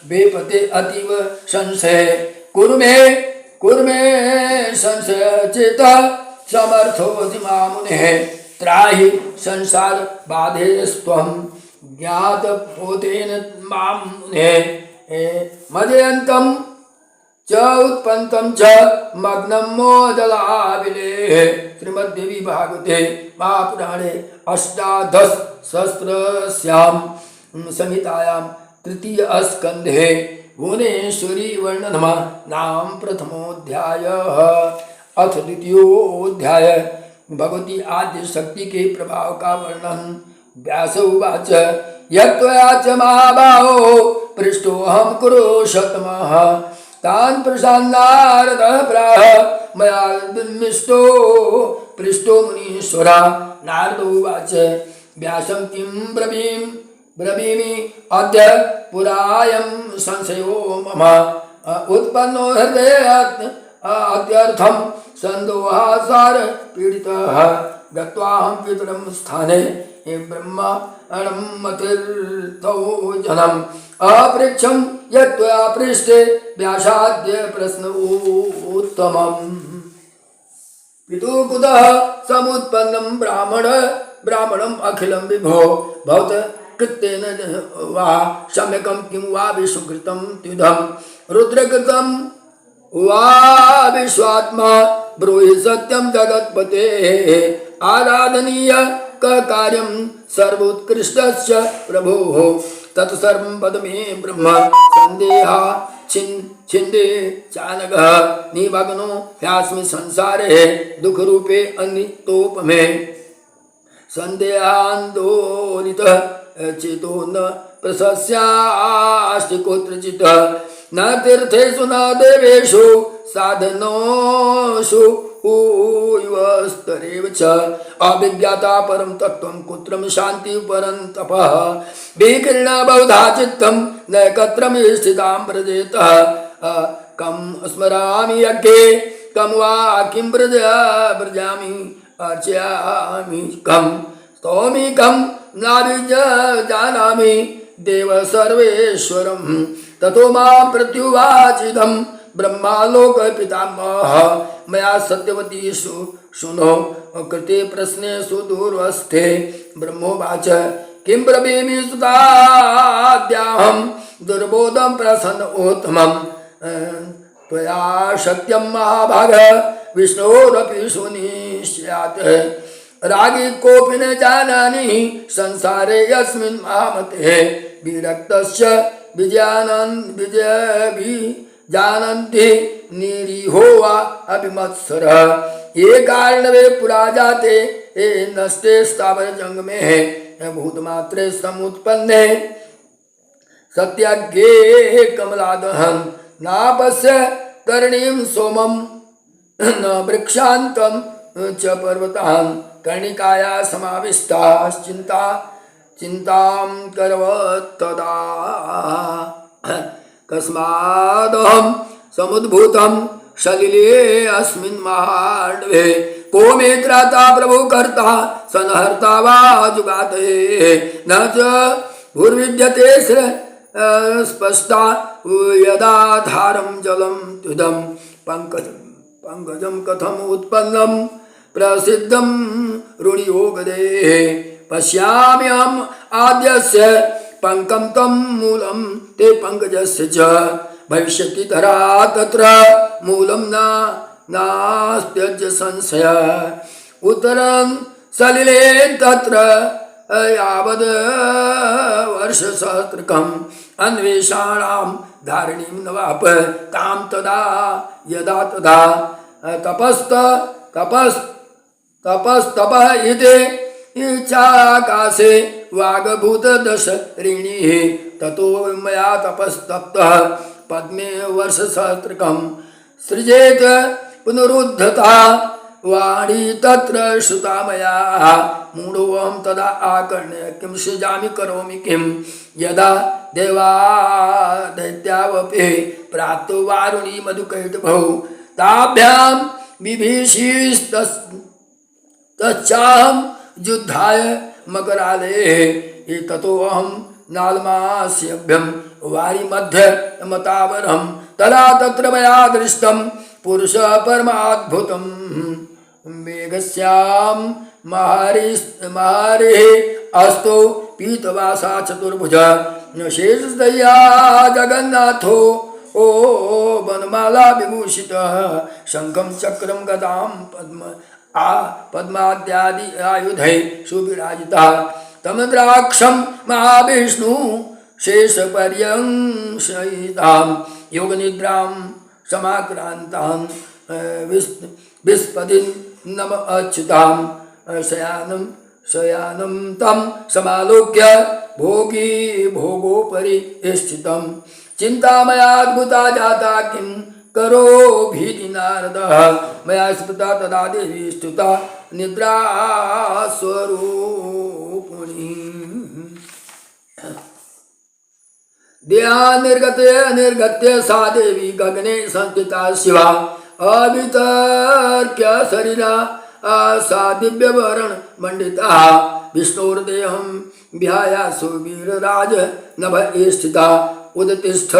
वेपते अतीव संशय कुरु मे संशय चेता समर्थोऽसि मां मुनेः त्राहि संसार बाधेस्त्वं ज्ञातपोतेन मां मुनेः मदयन्तं च उत्पन्तं च मग्नं मोदलाविलेः श्रीमद्देवी भागवते महापुराणे अष्टादशसहस्रस्यां संहितायां तृतीय स्कन्धे भुवनेश्वरी वर्णनम नाम प्रथमोऽध्यायः अथ द्वितीयोऽध्याय भगवती आद्य शक्ति के प्रभाव का वर्णन। व्यास उवाच यत्त्वया च महाबाहो पृष्टोऽहं कुरुषोत्तमः तान् प्रशान्नारदः प्राह मया विन्मिष्टो पृष्टो मुनीश्वरा। नारद उवाच व्यासं किं ब्रवीमि अद्य पुरायं संशयो मम उत्पन्नो हृदयात् अद्यर्थं सन्दोहासार पीडितः गत्वाहं पितरं स्थाने ब्रह्माणं मतिर्तौ जनम् अपृच्छं यत्त्वया पृष्टे व्यासाद्य प्रश्न उत्तमम् पितुः कुतः समुत्पन्नं ब्राह्मणम् अखिलं विभो भवत कृतेन वा सम्यकं किं वा विश्वकृतं त्युधं रुद्रकृतं वा विश्वात्मा ब्रूहि सत्यं जगत्पते आराधनीय कार्यं सर्वोत्कृष्टस्य प्रभोः तत्सर्वं वद मे ब्रह्म सन्देहा छिन्दे चानघः निमग्नो ह्यास्मि संसारे दुःखरूपे अनितोपमे सन्देहान्दोलितः चेतो न प्रशस्यास्ति कुत्रचित् न तीर्थेषु न देवेषु साधनोषु स्तरेव च अभिज्ञाता परं तत्त्वं कुत्रं शान्ति परं तपः विकीर्ण बहुधा चित्तं न कत्रं स्थितां व्रजेतः कं स्मरामि यज्ञे कं वा किं व्रजामि अर्चयामि कं स्तौमि कं नाभिजानामि देव सर्वेश्वरं ततो मां प्रत्युवाचितं ब्रह्मालोक पितामह मया सत्यवती सुनो कृते प्रश्नेषु दूरस्थे ब्रह्मोवाच किं ब्रवीमि सुताद्याहं दुर्बोधं प्रसन्नोत्तमं त्वया सत्यं महाभाग विष्णोरपि सुनिश्यात् रागी कोऽपि न जानामि संसारे यस्मिन् महामते विरक्तस्य जानन्ति निरीहो वा अभिमत्सरः ये कारणवे पुरा जाते ये नष्टे स्थावर जंगमे भूतमात्रे समुत्पन्ने सत्याग्रे कमलादहं नापश्य करणीं सोमं न वृक्षान्तं च पर्वतान् कर्णिकाया समाविष्टाश्चिन्तां करवत् तदा कस्मादहं समुद्भूतं सलिले अस्मिन् महार्णवे को मे त्राता प्रभु कर्ता संहर्ता वा जुगाते न च भूर्विद्यते स्पष्टा यदाधारं जलं तुदं पंकजं कथम उत्पन्नं प्रसिद्धं ऋणियोगदे पश्याम्यहम् आद्यस्य पंकं तं मूलं ते पंकजस्य च भविष्यति धरा तत्र मूलं नास्त्यज संशय उत्तरं सलिले तत्र यावद् वर्षसहस्रकम् अन्वेषाणां धारणीं नवाप तां तदा यदा तदा तपस्तपः इति इच्छाकाशे वागभूत दश ऋणिः ततो मया तपस्तप्तः पद्मे वर्षसहस्रकं सृजेत पुनरुद्धता वाणी तत्र श्रुता मया मूढोऽहं तदा आकर्ण्य किं सृजामि करोमि किं यदा देवा दैत्यावपि प्राप्तो वारुणी मधुकैटभौ ताभ्यां बिभीषिस्तच्चाहं युद्धाय मकरालये ततोऽहं नालमास्यभ्यं वारिमध्ये तदा तत्र मया दृष्टं पुरुष परमाद्भुतं मेघस्यां महारिः अस्तो पीतवासा चतुर्भुज शेषदया जगन्नाथो वनमाला विभूषितः शंखं चक्रं गदां पद्माद्यादि आयुधै सुविराजितः तमद्राक्षं महाविष्णु शेषपर्यंसयितां योगनिद्रां समाक्रांतां विस्पदिं नम अच्युतां शयानं तं समालोक्य भोगी भोगोपरि स्थितं चिन्तामयाद्भुता जाता किं करो भीति नारदः मया स्मृता तदा देवी स्तुता निद्रा स्वरूपिणी देहा निर्गत्य सा देवी गगने संस्थिता शिवा अवितर्क्य शरीरा सा दिव्यवर्ण मंडिता विष्णुर्देहं विहायासु वीरराज नभ स्थिता उदतिष्ठ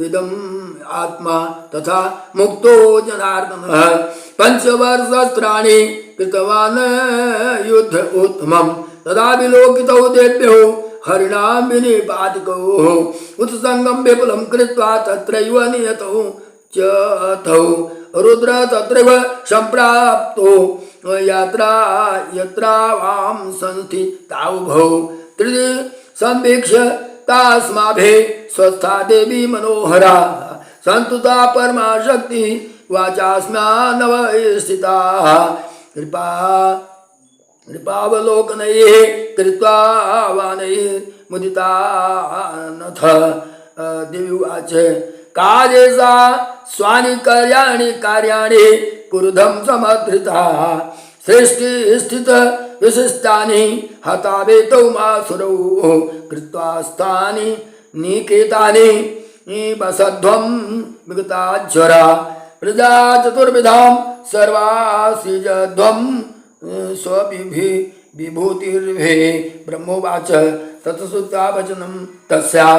इदम् आत्मा तथा मुक्तो जनार्दनः पंचवर्षस्त्राणि कृतवान् युद्ध उत्तमं तदा विलोकितौ देव्यो हरिणां विनिपातिकौ उत्संगं विपुलं कृत्वा तत्रैव नियतौ च तौ रुद्र तत्रैव सम्प्राप्तो यत्रावां संस्थितावुभौ त्रिदि संवीक्ष्य तास्माभे स्वस्था देवी मनोहरा संतुता परमा शक्ति वाचास्म्यानव स्थिता कृपावलोकनैः कृत्वा वानैः मुदिता नथ दिव्युवाच काजेसा स्वानि कार्याणि पुरुधं समधृता सृष्टि स्थित विशिष्टानि हता वेतौ मासुरौ कृत्वा स्थानि निकेतानि वसध्वं विगताज्वरा प्रजा चतुर्विधां सर्वासिजध्वं स्वविभूतिर्भे ब्रह्मोवाच तत्सुता वचनं तस्या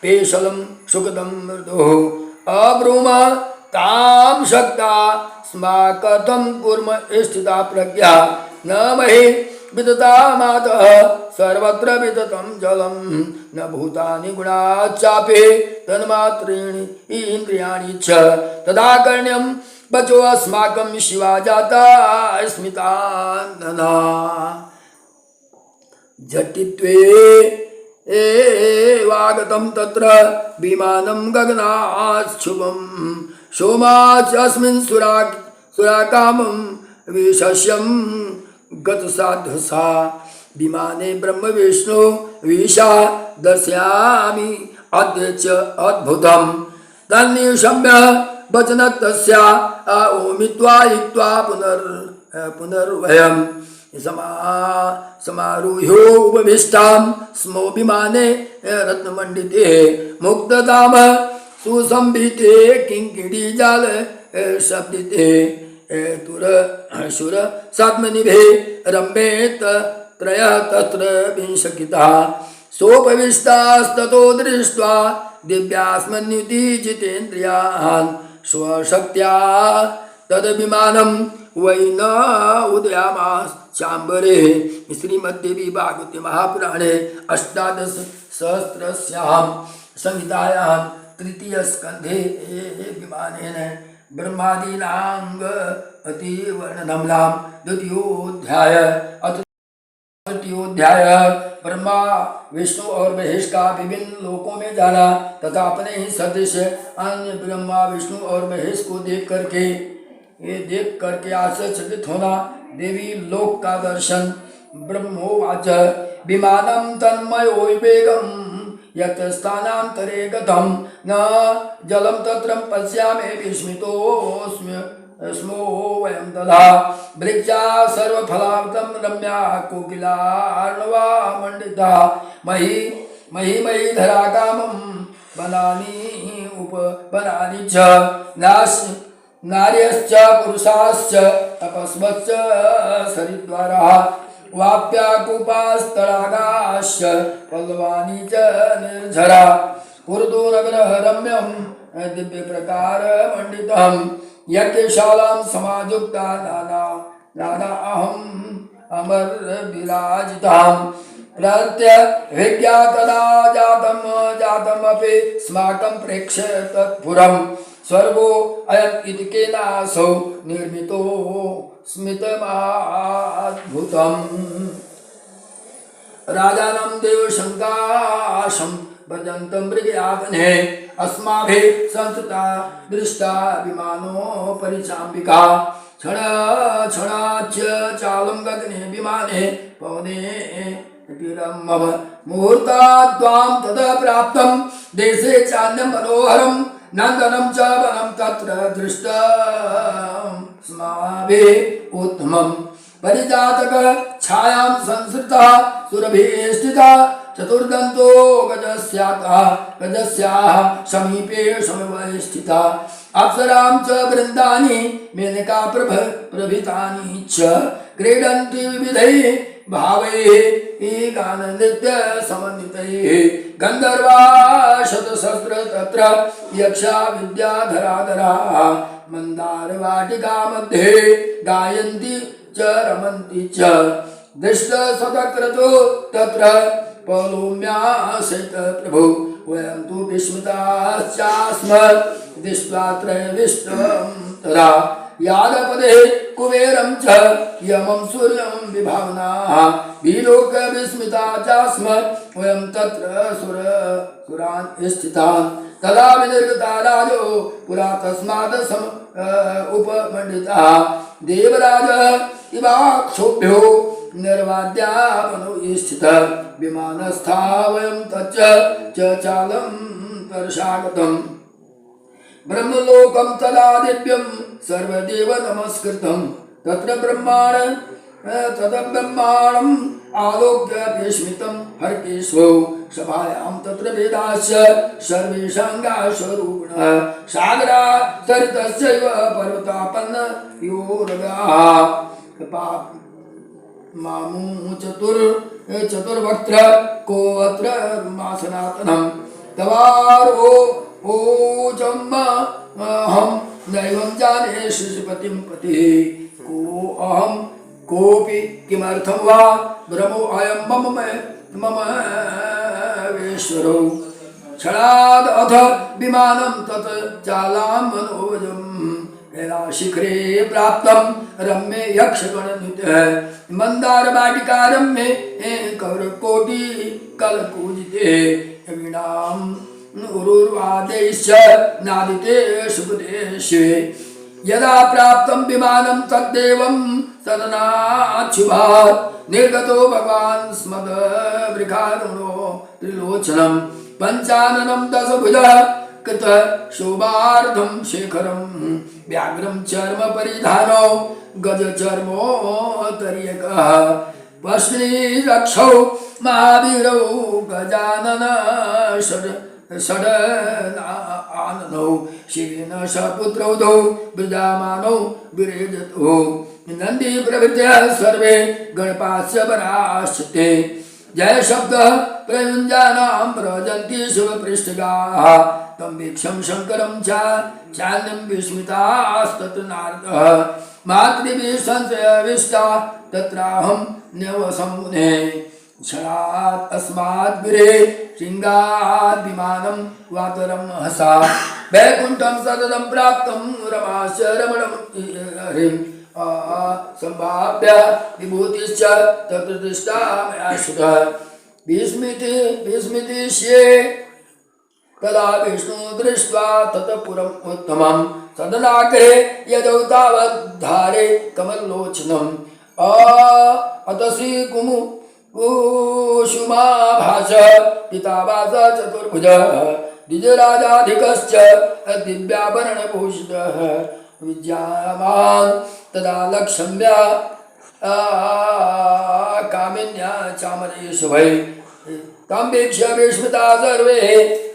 पेशलं सुखदं मृदुः अब्रूम तां शक्ता स्मा कथं कुर्म स्थिता प्रज्ञा न महे विदता मातः सर्वत्र विदतं जलं न भूतानि गुणाच्चापि तन्मात्रीणि इन्द्रियाणि च तदा कर्ण्यं बचो अस्माकं शिवा जाता स्मितानना झटित्वे एवागतं तत्र विमानं गगनाच्छुभं सोमाच्यस्मिन् सुराकामं विशस्यं गतसाध्वसा विमाने ब्रह्म विष्णु विशा दर्शयामि अद्य च अद्भुतं तन्निशम्य वचनतस्या ओमित्वा युक्त्वा पुनर्वयम् समारोह्यो उपविष्टां स्मो विमाने रत्नमण्डिते मुक्तधाम सुसंभिते किङ्किणी जाल शब्दिते तुर शुर सात्मनिभे रम्येत त्रयः तत्र विंशकितः सोपविष्टास्ततो दृष्ट्वा दिव्यास्मन्युति जितेन्द्रियान् स्वशक्त्या तद्विमानं वै न उदयामास चाम्बरे। श्रीमद्देवी भागवते महापुराणे अष्टादश सहस्रस्यां संहितायां तृतीय स्कन्धे विमानेन ब्रह्मादीनांग अति वर्णनमलां द्वितीयोऽध्याय। तृतीयोऽध्याय ब्रह्मा विष्णु और महेश का विभिन्न लोकों में जाना तथा अपने ही सदृश अन्य ब्रह्मा विष्णु और महेश को देख करके आश्चर्यचकित होना। देवी लोक का दर्शन। ब्रह्मोवाच विमानं तन्मयोवेगं यत् स्थानान्तरे गतं न जलं तत्र पश्यामि विस्मितोऽस्मो वयं तदा वृक्षा सर्वफलावृतं रम्या कोकिलार्णवा मण्डिता मही धराकामं वनानि च नार्यश्च पुरुषाश्च तपस्वश्च सरिद्वाराः वाप्याकूपास्तडागाश्च पल्लवानि च निर्झरा उर्दूनगरः रम्यं दिव्यप्रकारमण्डितं यज्ञशालां समायुक्ता नाना अमरविराजितां प्रत्यभिज्ञा तदा जातमपि स्माकं प्रेक्ष्य तत्पुरम् सर्वो अयम् इति केनासौ निर्मितो स्मितमाद्भुतम्। राजानं देवशङ्काशं भजन्तं मृगयातने अस्माभिः संस्कृता दृष्टा विमानो परिचाम्बिका क्षणाच्च चालं गगने विमाने पवने मम मुहूर्ताद्वां ततः प्राप्तं देशे चान्यं मनोहरं नन्दनं च वनं तत्र दृष्टमस्माभिः उत्तमम् परिजातक छायां संसृतः सुरभिः चतुर्दन्तो गजस्याः समीपे समवस्थिता अप्सरां च वृन्दानि मेनका प्रभृतानि च क्रीडन्ति विविधैः भावैः गाननृत्य समन्वितैः गन्धर्वा शतसहस्र तत्र यक्षा विद्याधराधराः मन्दारवाटिका मध्ये गायन्ति च रमन्ति च दृष्टशतक्रतो तत्र पौलोम्यासैत प्रभु वयं तु विस्मिताश्चास्म दृष्ट्वा त्रयविष्टं तदा यादपदे कुबेरं च यमं सूर्यं विभावनाः विलोक विस्मिता चास्म वयं तत्र सुरान् स्थितान् तदा विनिर्गता राजो पुरा तस्मात् उपमण्डितः देवराज इवाक्षोभ्यो निर्वाद्यापनो स्थितः विमानस्था वयं तच्च चालं तरसागतम् ब्रह्मलोकं तदा दिव्यं सर्वदेव नमस्कृतं तत्र ब्रह्माणम् आलोक्य विस्मितं हरकेशवो सभायां तत्र वेदाश्च सर्वेषाङ्गाश्वरूपिणः सागरा सरितश्चैव पर्वतापन्नयोरगाः मामू चतुर्वक्त्र को अत्र सनातनं तवारो ओचम अहं नैवं जाने शिशुपतिं पतिः को अहं कोऽपि किमर्थं वा ब्रह्मो अयं मम वेश्वरो क्षणाद् अथ विमानं तत् चालां मनोजम् शिखरे प्राप्तं रम्ये यक्षगणनुतः मन्दारवाटिका रम्ये कौरकोटि कलकूजिते वीणां उरुर्वादैश्च नादिते सुखदेशे यदा प्राप्तं विमानं तद्देवं सदनाच्छुभात् निर्गतो भगवान् स्मदवृखारुणो त्रिलोचनं पञ्चाननं दशभुजः कृत शोभार्थं शेखरं व्याघ्रं चर्म परिधानो गज चर्मोत्तरीयकः पश्नि रक्षौ महावीरौ गजानन षडाननौ शिवेन सपुत्रौ द्वौ विद्यमानौ विरेजतौ नंदी प्रभृतयः सर्वे गणपाश्च वराश्च जय शब्द प्रयुञ्जानां प्रजन्ति शिवपृष्ठगाः तं वीक्षं शङ्करं चान्यं विस्मितास्तत्र नारदः मातृभिः संशयविष्टा तत्राहं न्यवसं मुने क्षणात् अस्मात् गिरे शृङ्गात् विमानं वातरं हसा वैकुण्ठं सततं प्राप्तं रमाश्च रमणं हरिं संभाव्य विभूतिश्च तत्र दृष्टा मया श्रुतः विस्मितिष्ये तदा विष्णु दृष्ट्वा ततः पुरम् उत्तमं सदनाग्रे यदौ तावद्धारे कमललोचनम् अतसी कुसुमाभास पितावास चतुर्भुज द्विजराजाधिकश्च दिव्याभरणभूषितः विद्यामान् तदा लक्ष्म्या कामिन्या चामरेशुभै तं वीक्ष्य विस्मिता सर्वे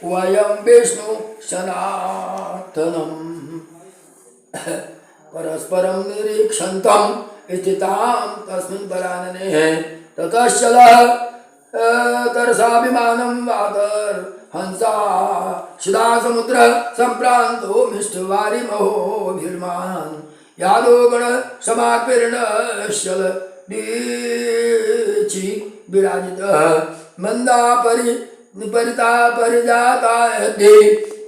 वयं विष्णु सनातनम् परस्परं निरीक्षन्तं स्थितां तस्मिन् परानने ततश्चलः तरसा विमानं वातर हंसा शिला समुद्र संप्रांतो मिष्टवारिमहोभिर्मान् यादोगण समाकीर्ण दीची विराजितः मंदा परिता परिजाता दे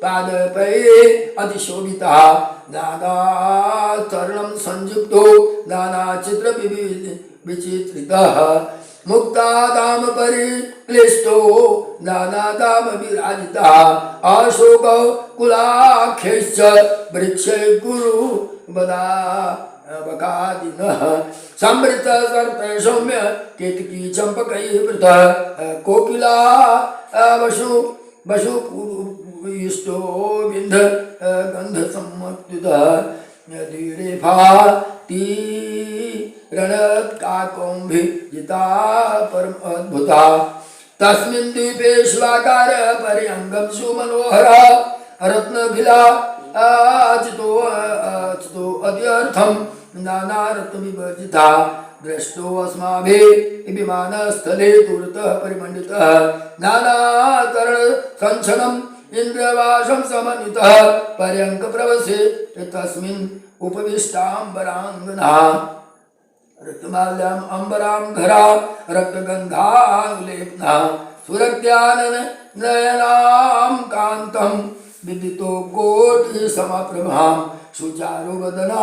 पादपै अतिशोभिता नाना तरणं संयुक्तो नाना चित्र विचित्रितः मुक्तादाम परिक्लिष्टो नानादाम विराजिता अशोक कुलाख्यश्च वृक्षै गुरु बदावकादिनः समृत सर्प सौम्य केतकी चंपकैर्वृत कोकिला वसुपुष्टो बिन्ध गंध सम्मत्युतः धीरेफा रणत्काकौम्भिजिता परम अद्भुता तस्मिन् द्वीपे शिवाकार पर्यङ्गं सुमनोहरा रत्नभिला अचितो अद्यर्थं नानारत्नविवर्जिता दृष्टो अस्माभिः विमानस्थले दूरतः परिमण्डितः नानातरण संचलम् इन्द्रवासं समन्वितः पर्यङ्क प्रवसे तस्मिन् उपविष्टाम्बराङ्गना रक्तमाल्याम् अम्बरांघरा रक्तगन्धानुलेपना सुरक्त्याननयनां कान्तं विदितो कोटिसमप्रभां सुचारु वदना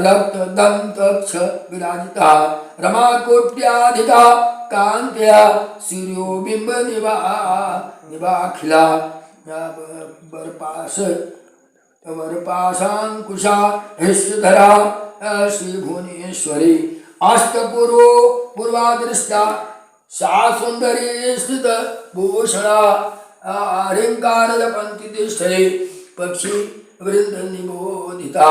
रक्तदन्तक्ष विराजिता रमाकोट्याधिका कान्त्या सूर्यो बिम्बनिवाखिला वरपाशांकुशा हृष्यधरा श्रीभुवनेश्वरी अष्टपूर्वो पूर्वादृष्टा सा सुंदरी स्थित भूषणा ह्रींकारजपन्ति तिष्ठति पक्षी वृंद निबोधिता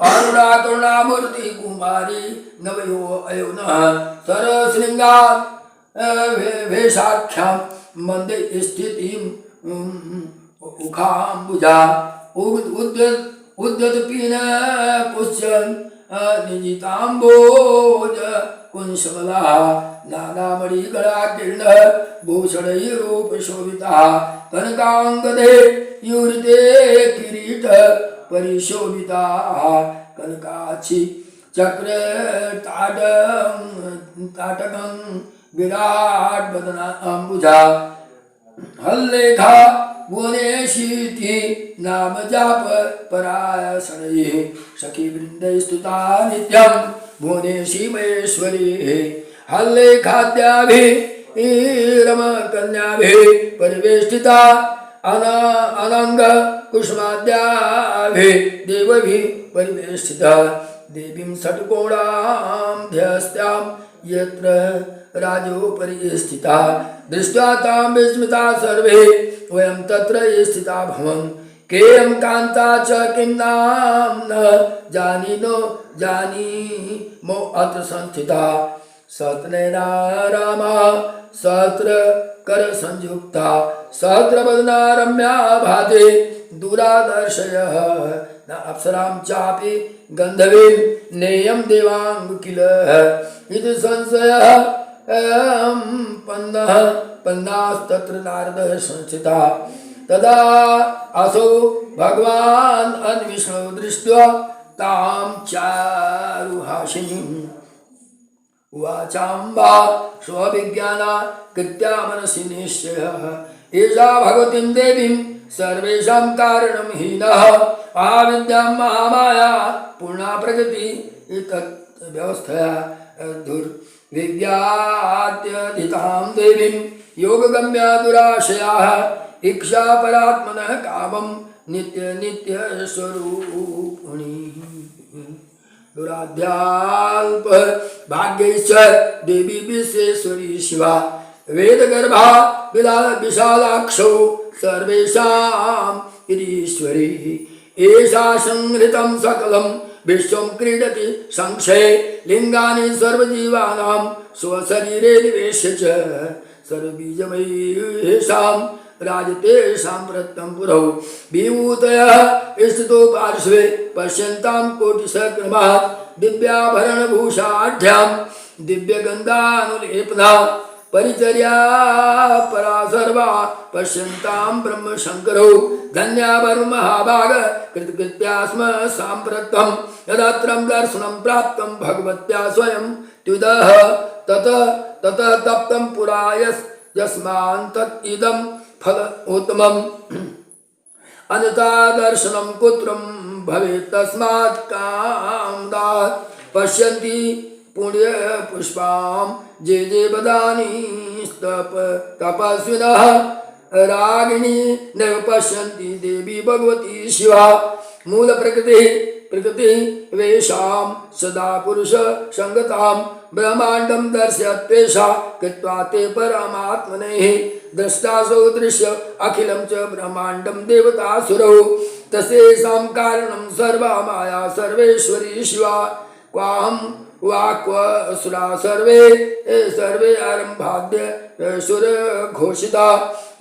अरुणा तरुणामूर्ति कुमारी नवयो अयोनः सरशृंगा वेशाख्यां मंदे स्थितिं उखाम्बुजा उद्यतपीन पुष्यन् निजिताम्बोज कुंशमला नानामणिगणाकीर्ण भूषणैरूपशोभिता कनकाङ्गदे यूरिते किरीट परिशोभिता कनकाक्षि चक्र ताटकं विराट वदना अम्बुजा हल्लेखा भुवनेशीति नाम जाप परायसनैः सखी वृन्दै स्तुता नित्यं भुवनेशी महेश्वरी हल्लेखाद्याभिः रमकन्याभिः परिवेष्टिता अनंग कुसुमाद्याभिः देवभिः परिवेष्टिता देवीं षट्कोणां ध्यस्त्यां यत्र राजोपरि स्थिता दृष्ट्वा तां विस्मिता सर्वे वयं तत्र स्थिता भवन् केयं कान्ता च किं नाम न जानीमो अत्र संस्थिता सतनयना रामा सहस्र कर संयुक्ता सहस्रवदना रम्या भाते दूरादर्शयः न अप्सरां चापि गन्धर्वीं नेयं देवांग किल इति संशयः पन्नास्तत्र नारदः संस्थिता तदा असौ भगवान् अन्विष्णु दृष्ट्वा तां चारुहासिनीम् उवाचाम्बा स्वविज्ञाना कृत्या मनसि निश्चयः एषा भगवतीं देवीं सर्वेषां कारणं हीनः महाविद्यां महामाया पूर्णा प्रकृति एतत् व्यवस्थया दुर्विज्ञात्यधितां देवीं योगगम्या दुराशयाः इच्छा परात्मनः कामं नित्य स्वरूपिणी दुराध्याल्प भाग्यैश्च देवी विश्वेश्वरी शिवा वेदगर्भा विशालाक्षौ सर्वेषां ईश्वरी एषा संहृतं सकलं विश्वं क्रीडति संक्षये लिंगानि सर्वजीवानां स्वशरीरे निवेश्य च सर्वबीजमयीषां राजते साम्प्रतं पुरौ विभूतयः स्थितो पार्श्वे पश्यन्तां कोटिसक्रमात् दिव्याभरणभूषाढ्यां दिव्यगन्धानुलेपना परिचर्या परा सर्वा पश्यन्तां ब्रह्मशङ्करौ धन्यावरुमहाभाग कृतकृत्या स्म साम्प्रतं यदात्रं दर्शनं प्राप्तं भगवत्या स्वयं त्युदः ततः तप्तं पुरा यस्मान् तत् इदं फल उत्तमम् अन्यथा दर्शनं कुत्रं भवेत् तस्मात् कामदात् पश्यन्ति पुण्य पुष्पां जे वदानि तपस्विनः रागिणी नैव पश्यन्ति देवी भगवती शिवा मूल प्रकृति वेशां सदा पुरुष संगतां ब्रह्मांडं दर्शयत्वेषा कृत्वा ते परमात्मने द्रष्टासौ दृश्य अखिलं च ब्रह्मांडं देवतासुरौ तस्येषां कारणं सर्वा माया सर्वेश्वरी शिवा क्वाहं वाक्वसुरा सर्वे आरंभाद्य सुर घोषिता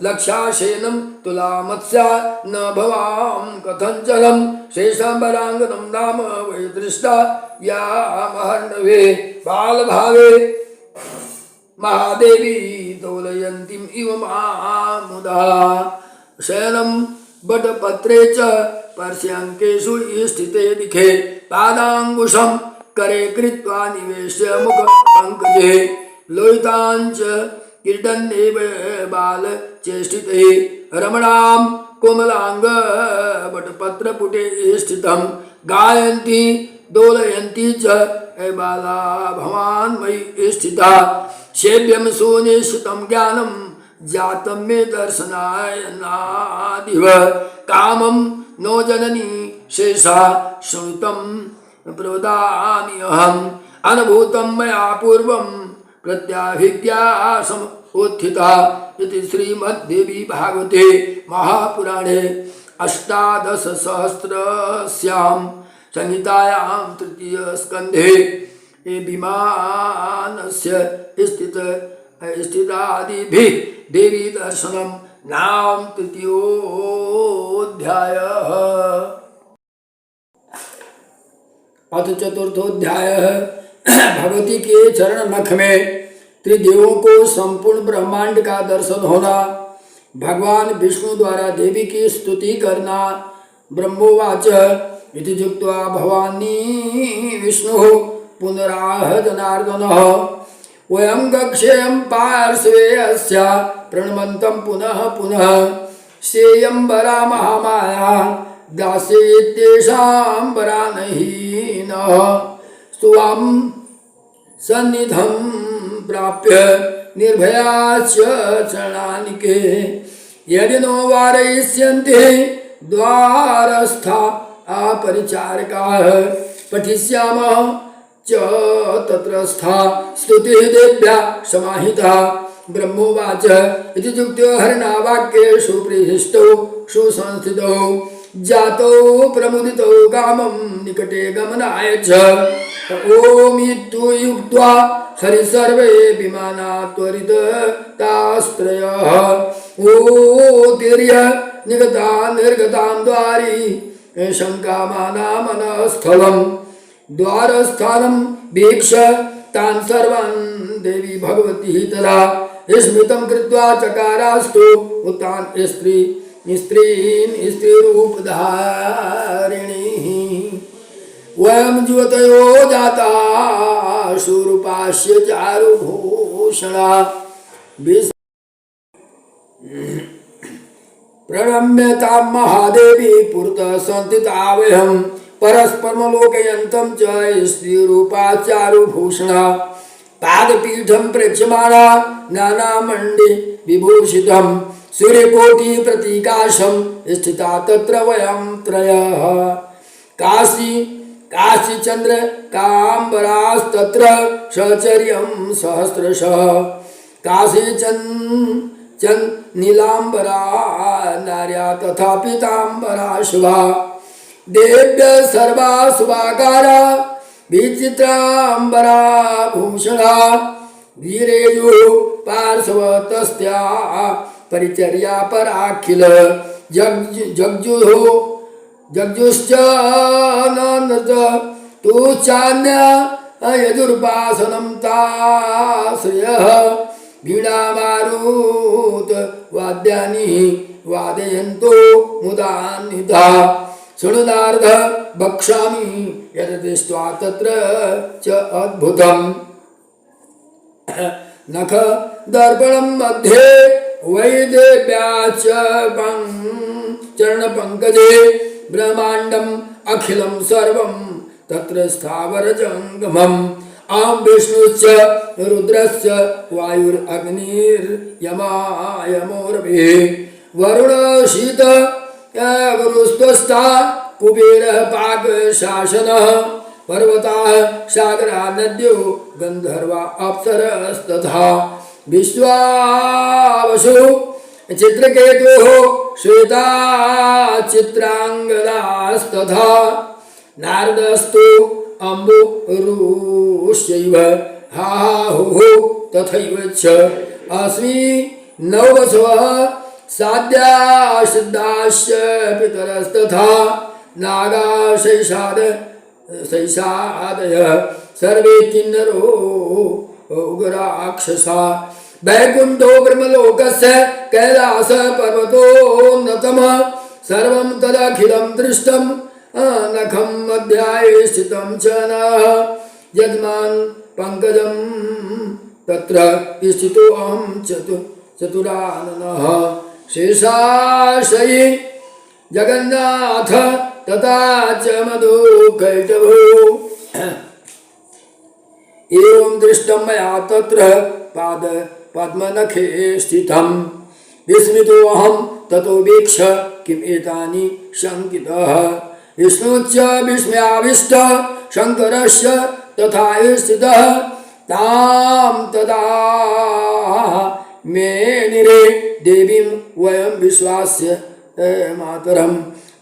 लक्षाशेनं तुलामत्स्या न भवां कथञ्चलं शेषाम्बराङ्गनं नाम वै दृष्टा या महर्णवे बालभावे महादेवी दोलयन्तीम् इव मामुदा शयनं बटपत्रे च पर्श्यङ्केषु स्थिते दिखे पादाङ्गुशं करे कृत्वा निवेश्य मुख पंकजे लोहितांच कीर्तन्नेव बाल चेष्टिते रमणां कोमलांग वटपत्रपुटे स्थितं गायन्ती दोलयन्ती च बाला भवान्मयी स्थिता सेव्यं सुनिश्चितं ज्ञानं जातं मे दर्शनाय नादिव कामं नो जननी शेषा श्रुतं प्रवदामि अहम् अनुभूतं मया पूर्वं प्रत्याभिज्ञासम् उत्थिता इति श्रीमद्देवी भागवते महापुराणे अष्टादशसहस्रस्यां संहितायां तृतीय स्कन्धे विमानस्य स्थितादिभिः देवी दर्शनं नाम तृतीयोऽध्यायः। अथ चतुर्थोध्याय। भगवती के चरण नख में त्रिदेवों को संपूर्ण ब्रह्मांड का दर्शन होना। भगवान विष्णु द्वारा देवी की स्तुति करना। ब्रह्मोवाच इति जुक्त्वा भवानी विष्णु पुनराह जनार्दनः वयं गक्षेयं पार्श्वे अस्या प्रणमन्तं पुनः पुनः सेयंबरा महामाया दासेत्येषां वरानहीनः स्वां सन्निधं प्राप्य निर्भयाश्च चरणानिके यदि नो वारयिष्यन्ते द्वारस्था अपरिचारकाः पठिष्यामः च तत्रस्था स्तुतिः देव्या समाहिता ब्रह्मोवाच इति युक्तो हरिणावाक्येषु प्रीहिष्टौ सुसंस्थितौ जातौ प्रमुदितौ कामं निकटे गमनाय च ओमित्युक्त्वा हरि सर्वे विमाना त्वरितास्त्रयः ओतिर्य निगता निर्गतां द्वारि शङ्कामानामनस्थलं द्वारस्थानं वीक्ष तान् सर्वान् देवी भगवती तदा स्मृतं कृत्वा चकारास्तु उतान् स्त्रीन् स्त्रीरूपधारिणीः वयं ज्योतयो जाता शूरूपास्य चारुभूषणा प्रणम्यतां महादेवी पुरतः संस्थितावहं परस्परमलोकयन्तं च स्त्रीरूपा चारुभूषणा पादपीठं प्रेक्ष्यमाणा नानामण्डे विभूषितं सूर्यकोटि प्रतीकाशं स्थिता तत्र वयं त्रयः काशीचन्द्र काम्बरास्तत्र सहचर्यं सहस्रशः काशीचन्द्र नीलाम्बरा नार्या तथा पीताम्बरा शुभा देव्य सर्वा शुभाकारा विचित्राम्बरा भूषणा वीरेजु पार्श्वतस्त्या परिचर्या पराखिल जग्जुश्च नन्द तु चान्या यजुर्वासनं ताश्रयः वीणामारुत वाद्यानि वादयन्तो मुदान्विता शृणुनार्ध वक्ष्यामि यद् दृष्ट्वा तत्र च अद्भुतम् नख दर्पणं मध्ये वैदेव्या च चरणपङ्कजे ब्रह्माण्डम् अखिलं सर्वं तत्र स्थावरजङ्गमम् आं विष्णुश्च रुद्रश्च वायुरग्निर्यमायमोर्भिः वरुण शीत गुरुस्त्वस्ता कुबेरः पाकशासनः पर्वताः सागरा नद्यो गन्धर्वा अप्सरस्तथा विश्वावसु चित्रकेतुः श्वेता चित्राङ्गदास्तथा नारदस्तु अम्बुरुश्चैव हाहुः तथैव च अस्मि नववसवः साद्या सिद्धाश्च पितरस्तथा नागा शैषादयः सर्वे किन्नरो उग्राक्षसा वैकुण्ठो ब्रह्मलोकस्य कैलास पर्वतोन्नतमः सर्वं तदखिलं दृष्टं नखं मध्याये स्थितं च नः यजमान् पङ्कजं तत्र स्थितो अहं चतुराननः शेषाशयी जगन्नाथ तथा च मधुकैटभो एवं दृष्टं मया तत्र पद्मनखे स्थितं विस्मितो अहं ततो वीक्ष किम् एतानि शङ्कितः विष्णुश्च विस्मयाविष्टः शङ्करस्य तथा स्थितः तां तदा मेनिरे देवीं वयं विश्वास्य मातरं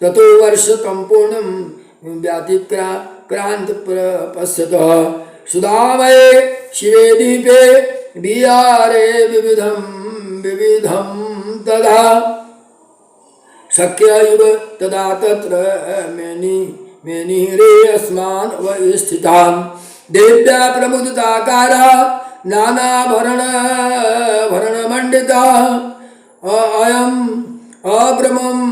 ततो वर्षतं पूर्णं व्यातिक्रान्त पश्यतः सुधामये शिवे दीपे विहारे विविधं तदा शक्य इव तदा तत्र मेनिरे अस्मान् स्थितान् देव्या प्रमुदिताकारा नानाभरणमण्डिता अयम् अब्रह्मम्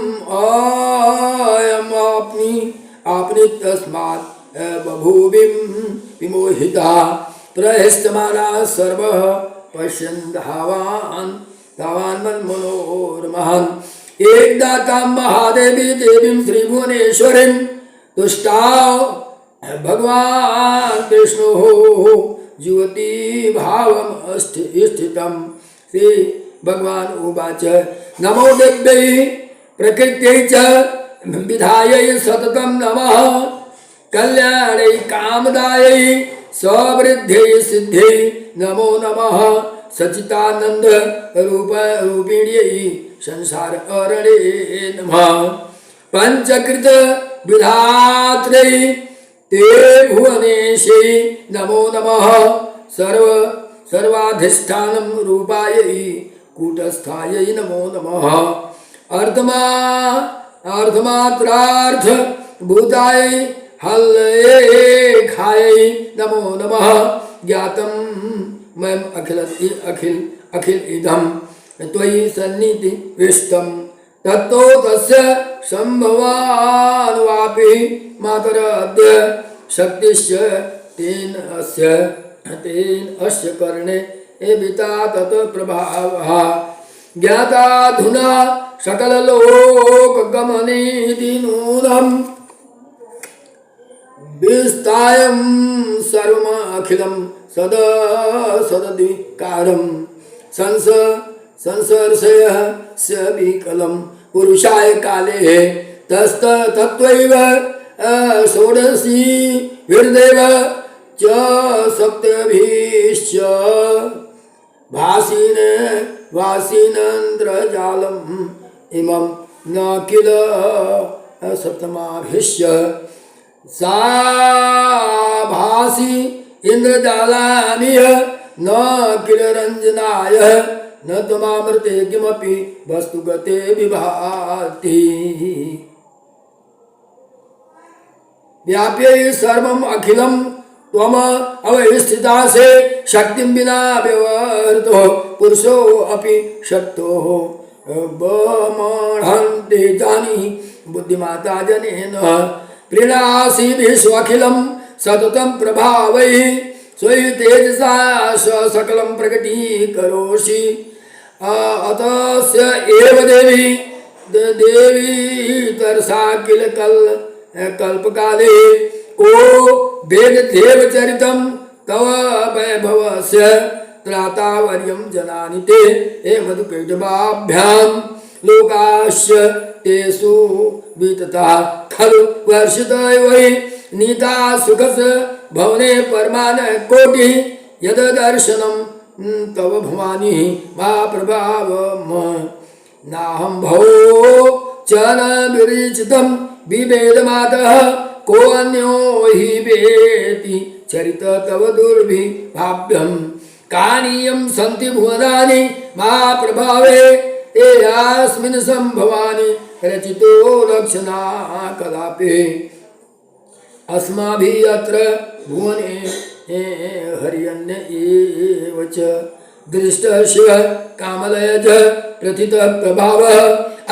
आपनि तस्मात् बभूविं विमोहिता प्रहस्तमाना सर्वः पश्यन् धावान् मनोरमः एकदा तां महादेवी देवीं श्रीभुवनेश्वरीं तुष्टाव भगवान् विष्णुः युवती भावम् स्थितं श्री भगवान् उवाच नमो देव्यै प्रकृत्यै च विधायै सततं नमः कल्याणै कामदायै सवृद्धि सिद्धि नमो नमः सच्चिदानंद रूपिण्यै संसार अरणे नमः पंचकृत विधात्रे ते भुवनेशे नमो नमः सर्वाधिष्ठानं रूपायै कूटस्थायै नमो नमः अर्धमात्रार्थ भूताय हल्लेखायै नमो नमः ज्ञातं मयम् अखिल इदं त्वयि सन्निधिविष्टं तत्तो तस्य सम्भवानुवापि मातरद्य शक्तिश्च तेन अस्य कर्णे एविता तत् प्रभावः ज्ञाताधुना सकललोकगमनेति नूनम् विस्तायं सर्वमखिलं सदधिकारं संसर्षयः स विकलं पुरुषाय काले तत्त्वैव षोडशी हृदेव च सप्तभिश्च वासीनेन्द्रजालम् इमं न किल सप्तमाभिश्च सा भासी इंद्रजालामिह न किल रंजनाय न त्वमामृते किमपि वस्तुगते विभाति व्याप्य सर्वम अखिलम त्वम अवस्थिता से शक्तिं विना व्यवहृतो पुरुषो अपि शक्तो बमहन्ते जानी बुद्धिमाता जनेन प्रीणासि विश्वखिलं सततं प्रभावैः स्वयं तेजसा सकलं प्रकटीकरोषि अतस्य एव देवी तरसा किल कल्पकाले को वेददेव चरितं तव वैभवस्य त्रातावर्यं जनानि ते हे मधुकैटभाभ्यां लोकाश्च तेषु वितता खलु वर्षितवै नीता सुखस भवने परमान कोटि यद दर्शनं तव भवानी मा प्रभावम नाहं भो च न विरचितं विवेदमातः को अन्यो हि वेति चरित तव दुर्भिभाव्यं कानीयं सन्ति भुवनानि मा प्रभावे एयास्मिन् संभवानि रचितो लक्षणा कदापि अस्माभिः अत्र भुवने हरियन्य एव च दृष्टः शिव कामलयज प्रथितः प्रभावः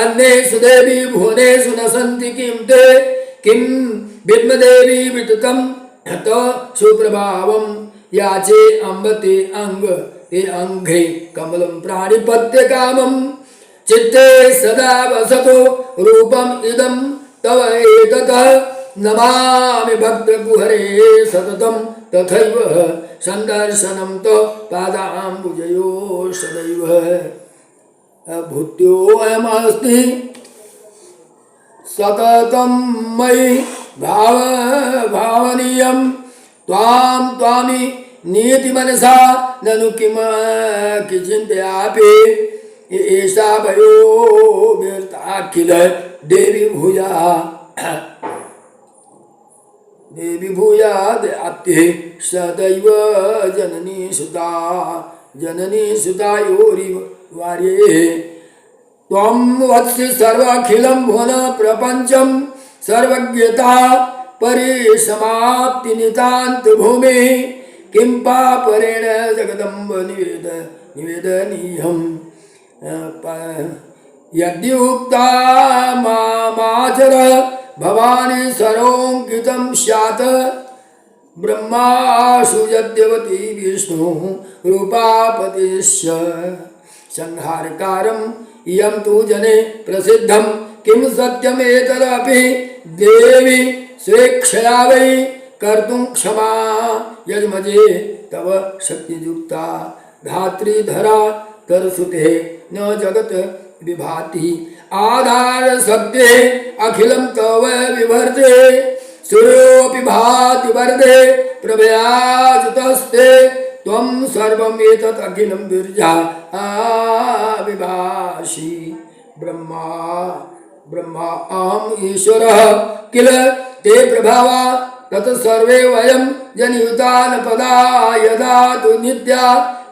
अन्येषु देवी भुवनेषु न सन्ति किं ते किं विद्मदेवी विततं तो सुप्रभावं याचे अम्बते अंग ते अंघे कमलं प्राणिपत्यकामं चित्ते सदा वसतो रूपम् इदं तव एततः नमामि भक्तकुहरे सततं तथैव सन्दर्शनं तो पादाम्बुजयो सदैव भूत्योऽयमस्ति सततं मयि भावनीयं त्वामि नीतिमनसा ननु किञ्चिन्तयापि एषा भयो व्यर्थाखिल देवी भूयाद् सदैव जननी सुतायोरिव वार्ये त्वं वत्सि सर्वाखिलं भुवन प्रपञ्चं सर्वज्ञता परिसमाप्ति नितान्त भूमि किं पापरेण जगदम्ब निवेदनीयं यद्युक्ता मामाचर भवानी सरोङ्कितं स्यात् ब्रह्मासु यद्यवती विष्णु रूपापतिश्च संहारकारम् इयं तु जने प्रसिद्धं किं सत्यमेतदपि देवी स्वेच्छया वै कर्तुं क्षमा यजमजे तव शक्तियुक्ता धात्रीधरा तरसुते न जगत विभाति आधार सत्ये अखिलं तव विवर्ते सूर्योऽपि भाति वर्धे प्रभयाजुतस्ते त्वं सर्वम् एतत् अखिलं विरजा विभाषि ब्रह्मा अहम् ईश्वरः किल ते प्रभावा तत् सर्वे वयं जनियुतान पदा यदा तु नित्या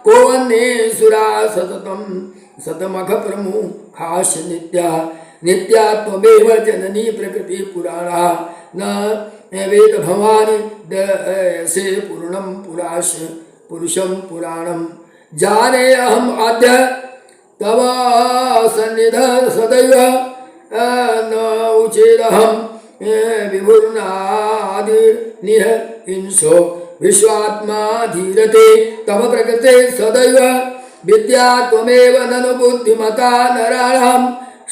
को अन्ये सुरा सतमख प्रमुखाश नित्या त्वमेव जननी प्रकृति पुराणा न वेद भवानि दयसे पूर्णं पुरुषं पुराणं जाने अहम् अद्य तव सन्निध सदैव न उचेदहं विभुर्नादिर्निह इंसो विश्वात्मा धीरते तव प्रकृते सदैव विद्या त्वमेव ननु बुद्धिमता नराणां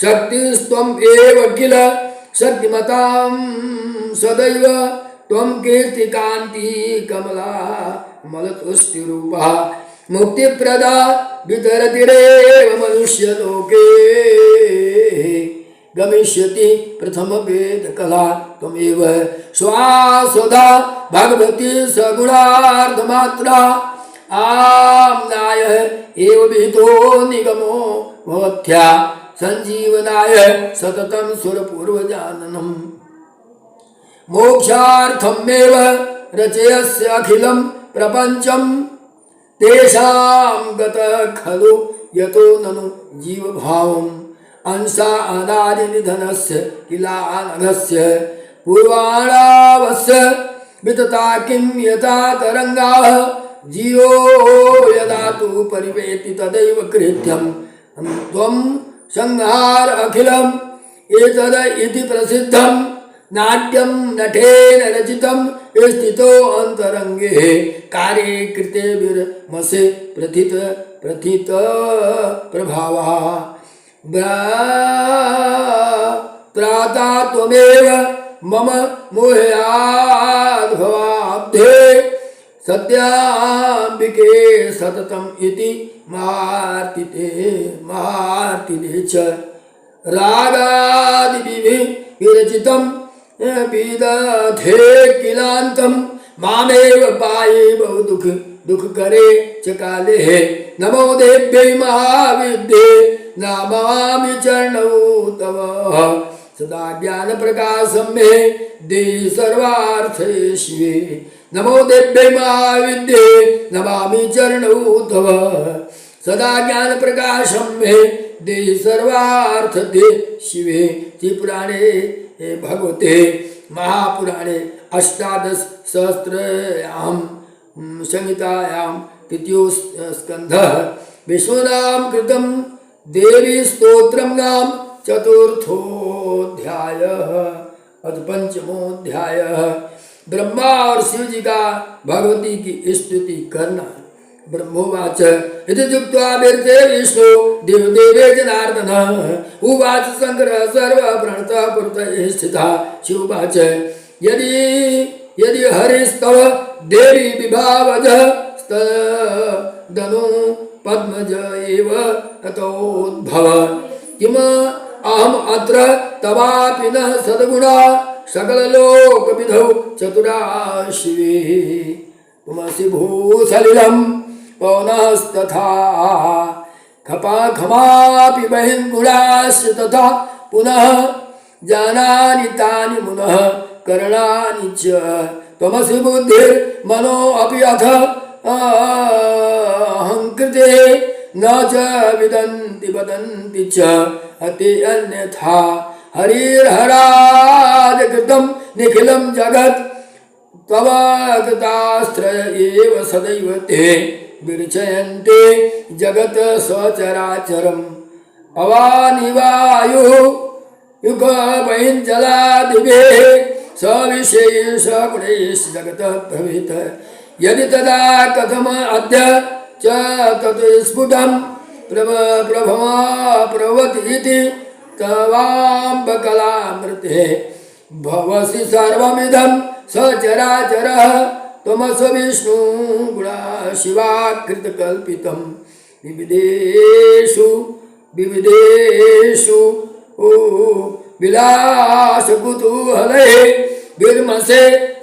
शक्तिस्त्वम् एव किल शक्तिमतां सदैव त्वं कीर्तिकान्ति कमला मलतुष्टिरूपा मुक्तिप्रदा वितरतिरेव मनुष्यलोके गमिष्यति प्रथम वेद कला त्वमेव श्वासदा भगवती सगुणार्धमात्रा आम्नाय एव विहितो निगमो भवत्या संजीवनाय सततं सुरपूर्वजाननम् मोक्षार्थमेव रचयस्य अखिलं प्रपञ्चं तेषां गतः खलु यतो ननु जीवभावम् अंसा अनादिनिधनस्य किलानघस्य पूर्वाणावस्य वितता किं यथा तरङ्गाः जीवो यदा तु परिवेति तदैव कृत्यं त्वं संहार अखिलम् एतद इति प्रसिद्धं नाट्यं नटेन रचितं स्थितो अंतरंगे कार्ये कृते विरमसे प्रथित प्रभावः त्राता त्वमेव मम मोहाद्भवाब्धे सत्याम्बिके सततम् इति मार्तिते च रागादिभिः विरचितं विदधे किलान्तं मामेव पाये बहु दुख करे च काले नमो देव्यै महाविद्ये नमामि चरणौ तव सदा ज्ञान प्रकाशं मे देहि सर्वार्थे शिवे नमो देव्यै महाविद्ये नमामि चरणौ तव सदा ज्ञान प्रकाशं मे देहि सर्वार्थदे शिवे त्रिपुराणे भगवते महापुराणे अष्टादश सहस्रयां संहितायां तृतीयो स्कन्धः विष्णुनाम कृतं देवी स्तोत्रं नाम चतुर्थोऽध्यायः अथ पंचमोऽध्यायः ब्रह्मा और शिव जी का भगवती की स्तुति करना। ब्रह्मोवाच इति जुक्त्वा विरते विष्णु देवदेवे जनार्दन उवाच शंकर सर्वप्रणतः पुरतः स्थिता शिववाच यदि हरिस्तव देवी विभावजः स्तदनु पद्मज एव ततोद्भव किम अहम अत्र तवापि न सद्गुणा सकललोकविधौ चतुरा शिवे तुमसि भूसलिलं पवनस्तथा खमापि बहिर्गुणाश्च तथा पुनः जानानि तानि मुनः करणानि च त्वमसि बुद्धिर्मनो अपि अथ अहङ्कृते न च विदन्ति वदन्ति च अति अन्यथा हरिर्हराजकृतं निखिलं जगत् तव कृतास्त्रय एव सदैव ते विरचयन्ते जगत् सचराचरम् अवानिवायुः युगबहिर्जलादिभिः सविशेषगुणैश्च जगतः भवेत् यदि तदा कथम अद्य च तत् स्फुटं प्रभवति इति तवाम्बकलामृते भवसि सर्वमिदं सचराचरः त्वमसि विष्णु गुणा शिवाकृतकल्पितं विविधेषु विलासकुतूहले विरमसे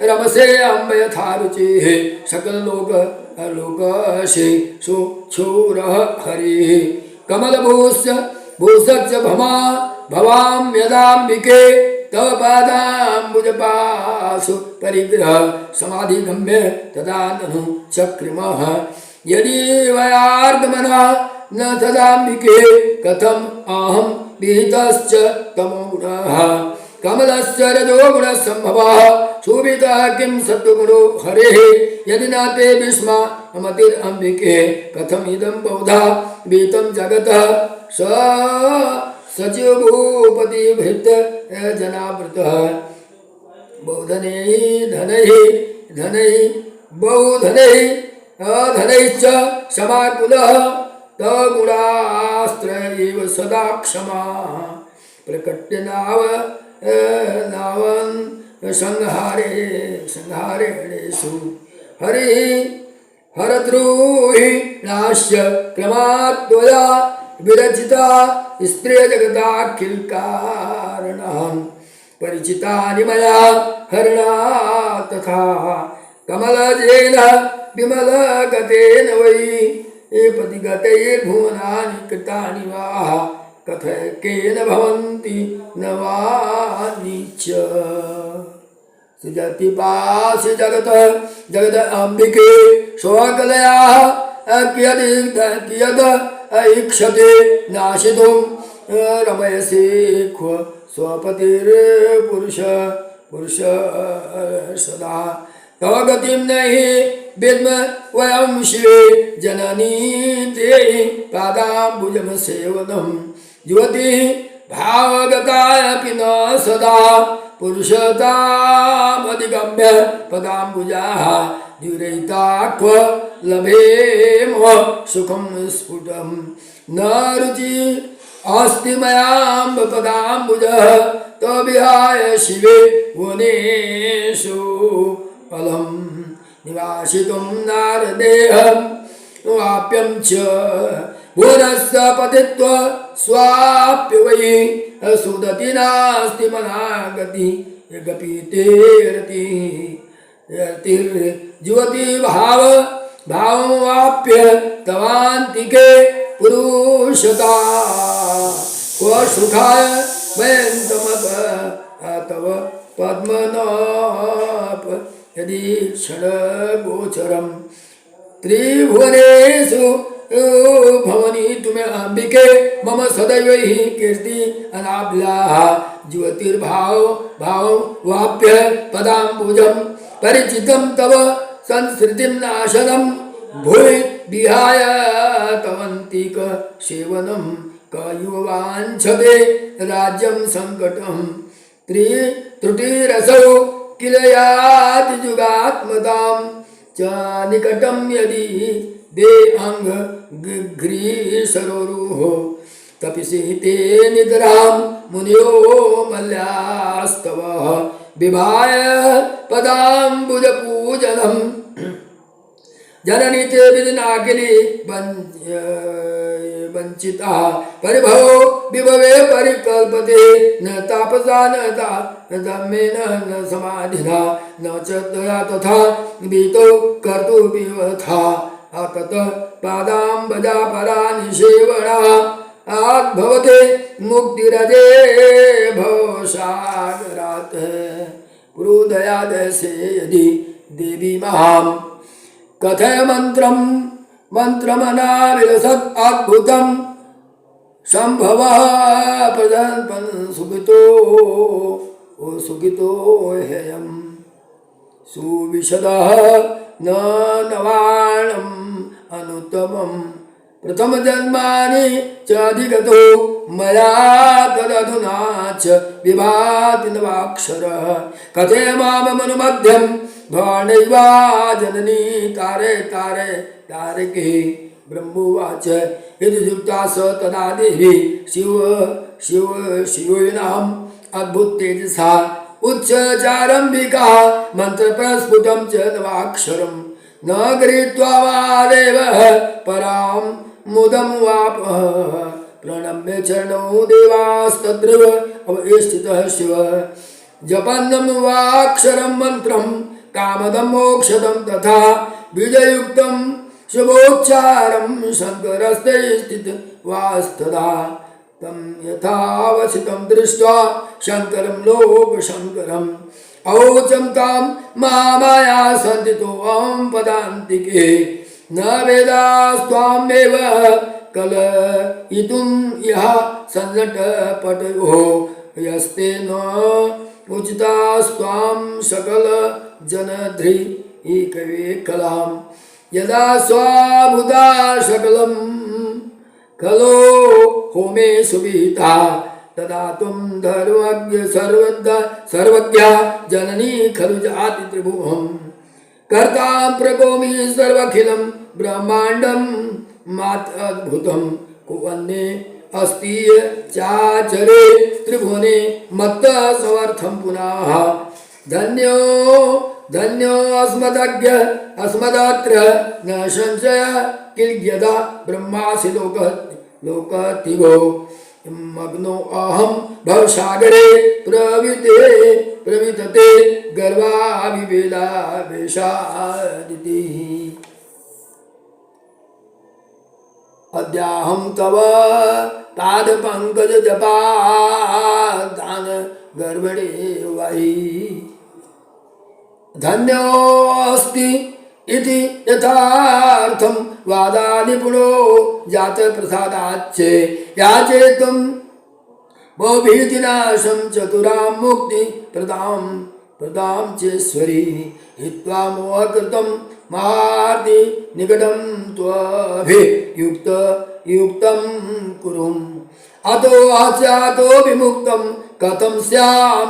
रमसे अम्ब यथा रुचि सकल लोक लोकशे सुक्षुर हरि कमलभूष्य भूषच्च भमा भवां यदाम्बिके तव पादाम्बुजपाशु परिग्रह समाधिगम्य तदा ननु चक्रिमः यदि वयार्दमना न तदाम्बिके कथम अहं विहितश्च तमोगुणः कमलस्य रजोगुणसम्भवः शोभितः किं सत्त्वगुणो हरेः यदि न ते भीष्मा मतिरम्बिके कथमिदं बहुधा वीतं जगतः सचिव भूपति भृत जनावृतः बहुधनैः धनैः बहुधनैः अधनैश्च समाकुलः तगुणास्त्र एव सदा क्षमा प्रकट्य नावन संहारेणेषु हरद्रोहि नाश्य क्रमाद्वया विरचिता स्त्रिय जगदाखिलकारणं परिचितानि मया हरणा तथा कमलजेन विमलगतेन वै पतिगतैर्भुवनानि कृतानि वा कथकेन भवन्ति नवानि च सृजति पासि जगत अम्बिके स्वकलया कियद ऐक्षते नाशितुं रमयसे क्व स्वपतिर्पुरुष सदा तव गतिं नहि विद्म वयं शिवे जननी ते पादाम्बुजसेवनं युवती भावगतापि न सदा पुरुषतामधिगम्य पदाम्बुजाः द्युरयिता क्व लभेम सुखं स्फुटं न रुचि अस्ति मयाम्ब पदाम्बुजः तो विहाय शिवे वनेषु अलम् निवासितुं नारदेहं वाप्यं च भुवनस्य पतित्व स्वाप्य वै सुदति नास्ति मनागति यद्यपि ते रतिर्जुवति भाववाप्य तवान्तिके पुरुषता क्व सुखाय वयन्तमत तव पद्मनाभ यदि क्षणगोचरं त्रिभुवनेषु भवनी तुमे अंबिके मम सदैव हि कीर्ति अनाब्लाः ज्योतिर्भाव वाप्य पदाम्बुजं परिचितं तव संस्कृतिं नाशनं भूय विहाय तवन्तिक सेवनं कयुवाञ्छते राज्यं संकटं त्रुटिरसौ किल याति जुगात्मतां च निकटं यदि दे अंग ग्रीसरोरुः तपिसि ते निद्रां मुनियो मल्यास्तव विभाय पदाम्बुजपूजनं जननी ते विदिनाकिनी वंचिता परिभवो विभवे परिकल्पते न तापसा न दम्मेन न समाधिना न च तया तथा वीतो कर्तुर्विवथा तत पादाम्बजा परानि सेवना आद्भवते मुक्तिरजे भवसागरात् पुरुदयादयसे यदि देवी महां कथय मंत्रमनाविलसत् अद्भुतं संभवः प्रजन्मन् सुखितो ह्ययम् सुविशदः न नवाणम् अनुत्तमम् प्रथम जन्मानि च अधिगतो मया तदधुना च विभाति नवाक्षरः कथय मामनुमध्यं भवानैवा जननी तारे तारके ब्रह्मोवाच यदि युक्ता स तदा देवी शिवनाम् अद्भुत तेजसा उच्चारंबिका मंत्रप्रस्फुटं च नवाक्षरं न गृहीत्वा वा देवः परां मुदं वापः प्रणम्य चरणौ देवास्तत्रैव अवस्थितः शिवः जपन्नं वाक्षरं मंत्रं कामदं मोक्षदं तथा बीजयुक्तं शुभोच्चारं शङ्करस्ते स्थितवास्तदा तं यथावसितं दृष्ट्वा शङ्करं लोकशङ्करम् औचं तां माया सन्तितोऽहं पदान्तिके न वेदास्त्वामेव कलयितुं यः सन्नटपटयो यस्ते न उचितास्त्वां सकलजनधृकलां यदा स्वाभुता सकलं खलो होमे सुविता तदा तुम धर्मज्ञ सर्वज्ञा जननी खलु जाति त्रिभुवम् कर्ता प्रकोमि सर्वखिलं ब्रह्मांडं मात अद्भुतं कुवन्ने अस्ति चाचरे त्रिभुवने मत्त समर्थं पुनः धन्यो धन्यो अस्मदज्ञ अस्मदत्र न संशय किल यदा ब्रह्मासि लोकतिभो मग्नो अहम भवसागरे प्रवितते गर्वाभिवेलावेशादिति अद्याहं तव पादपङ्कज जपादान गर्भणे वै धन्योऽस्ति इति यथार्थं वादानिपुणो जात प्रसादाच्च याचेतुं भवभीतिनाशं चतुरां मुक्ति प्रदां चेश्वरी हित्वा मोहकृतं महार्ति निकटं त्वभियुक्तं कुरुम् अतो आचातो विमुक्तं कथं स्याम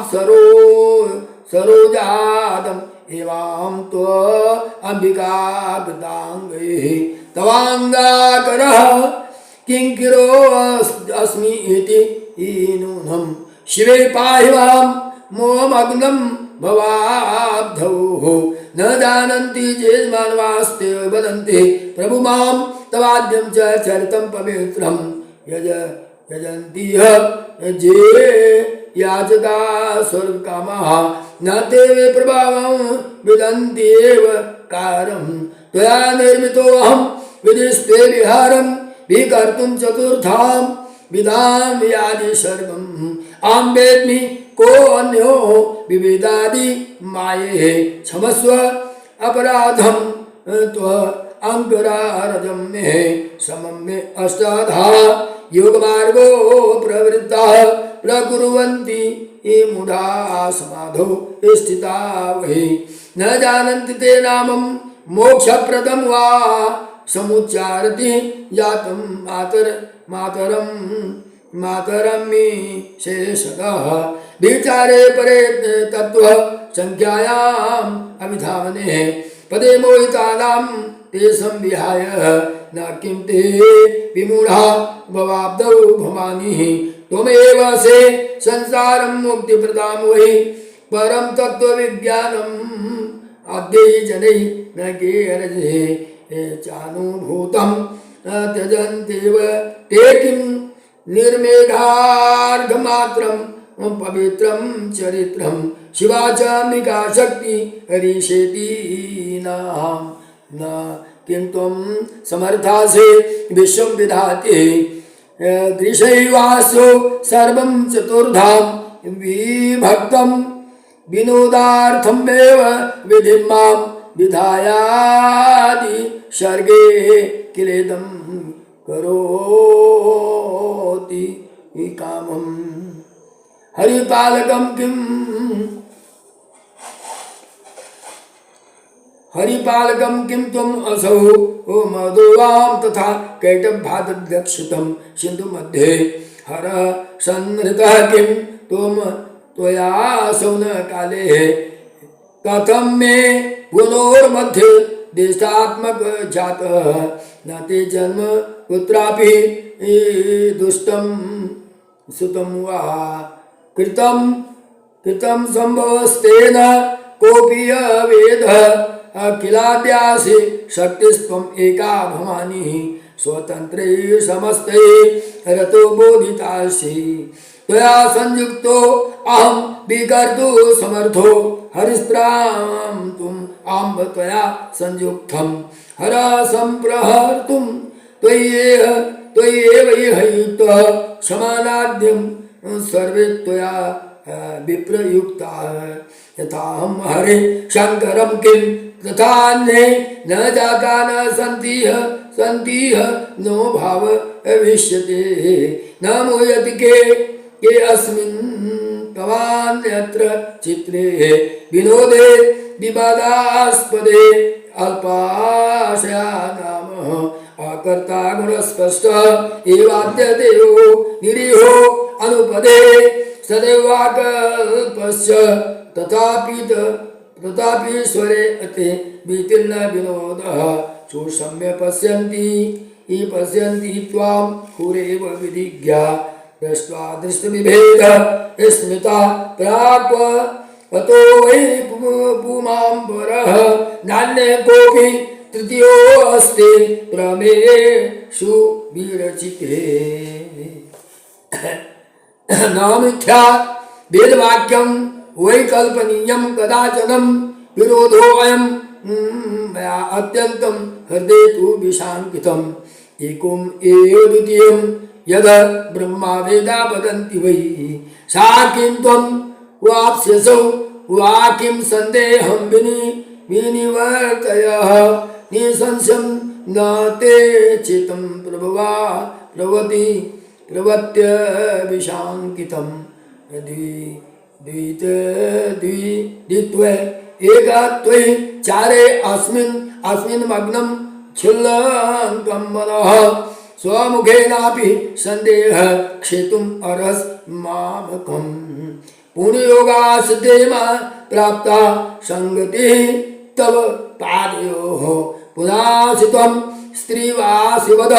सरोजातम् एवां त्वम्बिका कृताङ्गे तवाङ्गाकरः किङ्किरो अस्मि इति नूनं शिवे पाहि मां मोहमग्नं भवाब्धौ न जानन्ति चेत् मानवास्ते वदन्ति प्रभु मां तवाद्यं च चरितं पवित्रं यजन्ति जे याचका स्वर्गकामः न ते प्रभावं विदन्ति एव कारं त्वया निर्मितोऽहं विधिस्ते विहारं विकर्तुं चतुर्थां विधां यादि सर्वम् आं वेद्मि को अन्यो विविदादि माये क्षमस्व अपराधं त्वङ्करारजं मे समं मे अष्टाधा योगमार्गो प्रवृत्ताः प्रकुर्वन्ति ये मूढा समाधौ स्थिता वै न जानन्ति ते नामं मोक्षप्रदं वा समुच्चारति जातं मातरं मे शेषतः विचारे परे तत्त्व संख्यायाम् अभिधावने पदे मोहितानां ते संविहाय न किं ते विमूढा भवाब्धौ भवानी त्वमेव से संसारं मुक्तिप्रदां वै परं तत्त्वविज्ञानम् अद्यै जनै न गेरजे चानुभूतं त्यजन्त्येव ते किं निर्मेघार्घमात्रं पवित्रं चरित्रं शिवा च अम्बिका शक्ति हरिषेति नाम न किं त्वं समर्थासि विश्वं विधाते दृशैवासो सर्वं चतुर्धां विभक्तं विनोदार्थमेव विधिं मां विधायादि सर्गे किलेदं करोति कामं हरिपालकं किं त्वम् असौ मधुवां तथा कैटभाद्रक्षितं सिन्धु मध्ये हर संहृतः किं त्वयासौ न काले कथं मे पुनोर्मध्ये देशात्मक जातः न ते जन्म कुत्रापि दुष्टं सुतं वा कृतं संभवस्तेन कोऽपि अवेदः अखिलाद्यासि शक्तिस्त्वम् एका भवानी स्वतन्त्रे समस्ते रतो बोधितासि त्वया संयुक्तो अहम विकर्तु समर्थो हरिस्त्रां तुम आम्ब त्वया संयुक्तम हर संप्रहर्तुम त्वय्येव इह युक्तः समानाद्यं सर्वे त्वया विप्रयुक्ताः यथाहं हरे शंकरं किं तथान्ये न जाता न सन्तीह नो भाव भविष्यते न मुह्यति के अस्मिन् तवान्यत्र चित्रे विनोदे विवादास्पदे अल्पाशया नाम अकर्ता गुणस्पष्ट एवाद्य देवो निरीहो अनुपदे सदैवाकल्पस्य तथापीश्वरे अते बीतिर्न विनोदः सुसम्य पश्यन्ति त्वां हुरेव विधिज्ञा दृष्ट्वा दृष्टविभेद स्मृता प्राप अतो वै पुमांबरः नान्य कोऽपि तृतीयोऽस्ति प्रमेयेषु विरचिते न मिथ्या वेदवाक्यं वैकल्पनीयं कदाचनं विरोधोऽयं मया अत्यन्तं हृदये तु विशाङ्कितम् एकम् एव द्वितीयं यद् ब्रह्मा वेदा वदन्ति वै सा किं त्वं वाप्स्यसौ वा किं सन्देहं विनिवर्तयः निसंशयं न ते चित्तं प्रवत्य विशाङ्कितं द्वित्वे एकत्वे चारे अस्मिन् मग्नं छिल्लन्तं मनः स्वमुखेनापि सन्देह क्षेतुम् अर्हस्मामकम् पुण्ययोगासिद्धे प्राप्ता संगतिः तव पादयोः पुनासि त्वं स्त्रीवासिवद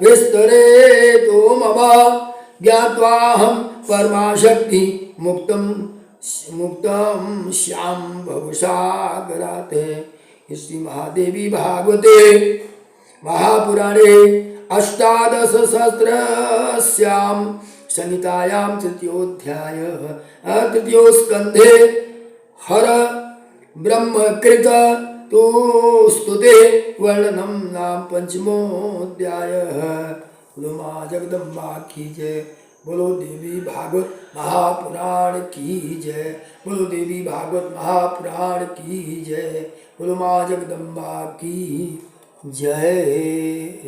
विस्तरेतो मम ज्ञात्वाहं परमाशक्ति मुक्तं श्याम भवसागरात्। श्री महादेवी भागवते महापुराणे अष्टादशसहस्रस्यां संहितायां तृतीयो स्कन्धे हर ब्रह्मकृत तो स्तुते वर्णनम नाम पंचमोऽध्यायः। बोलो माँ जगदम्बा की जय, बोलो देवी भागवत महापुराण की जय, बोलो देवी भागवत महापुराण की जय, बोलो माँ जगदम्बा की जय।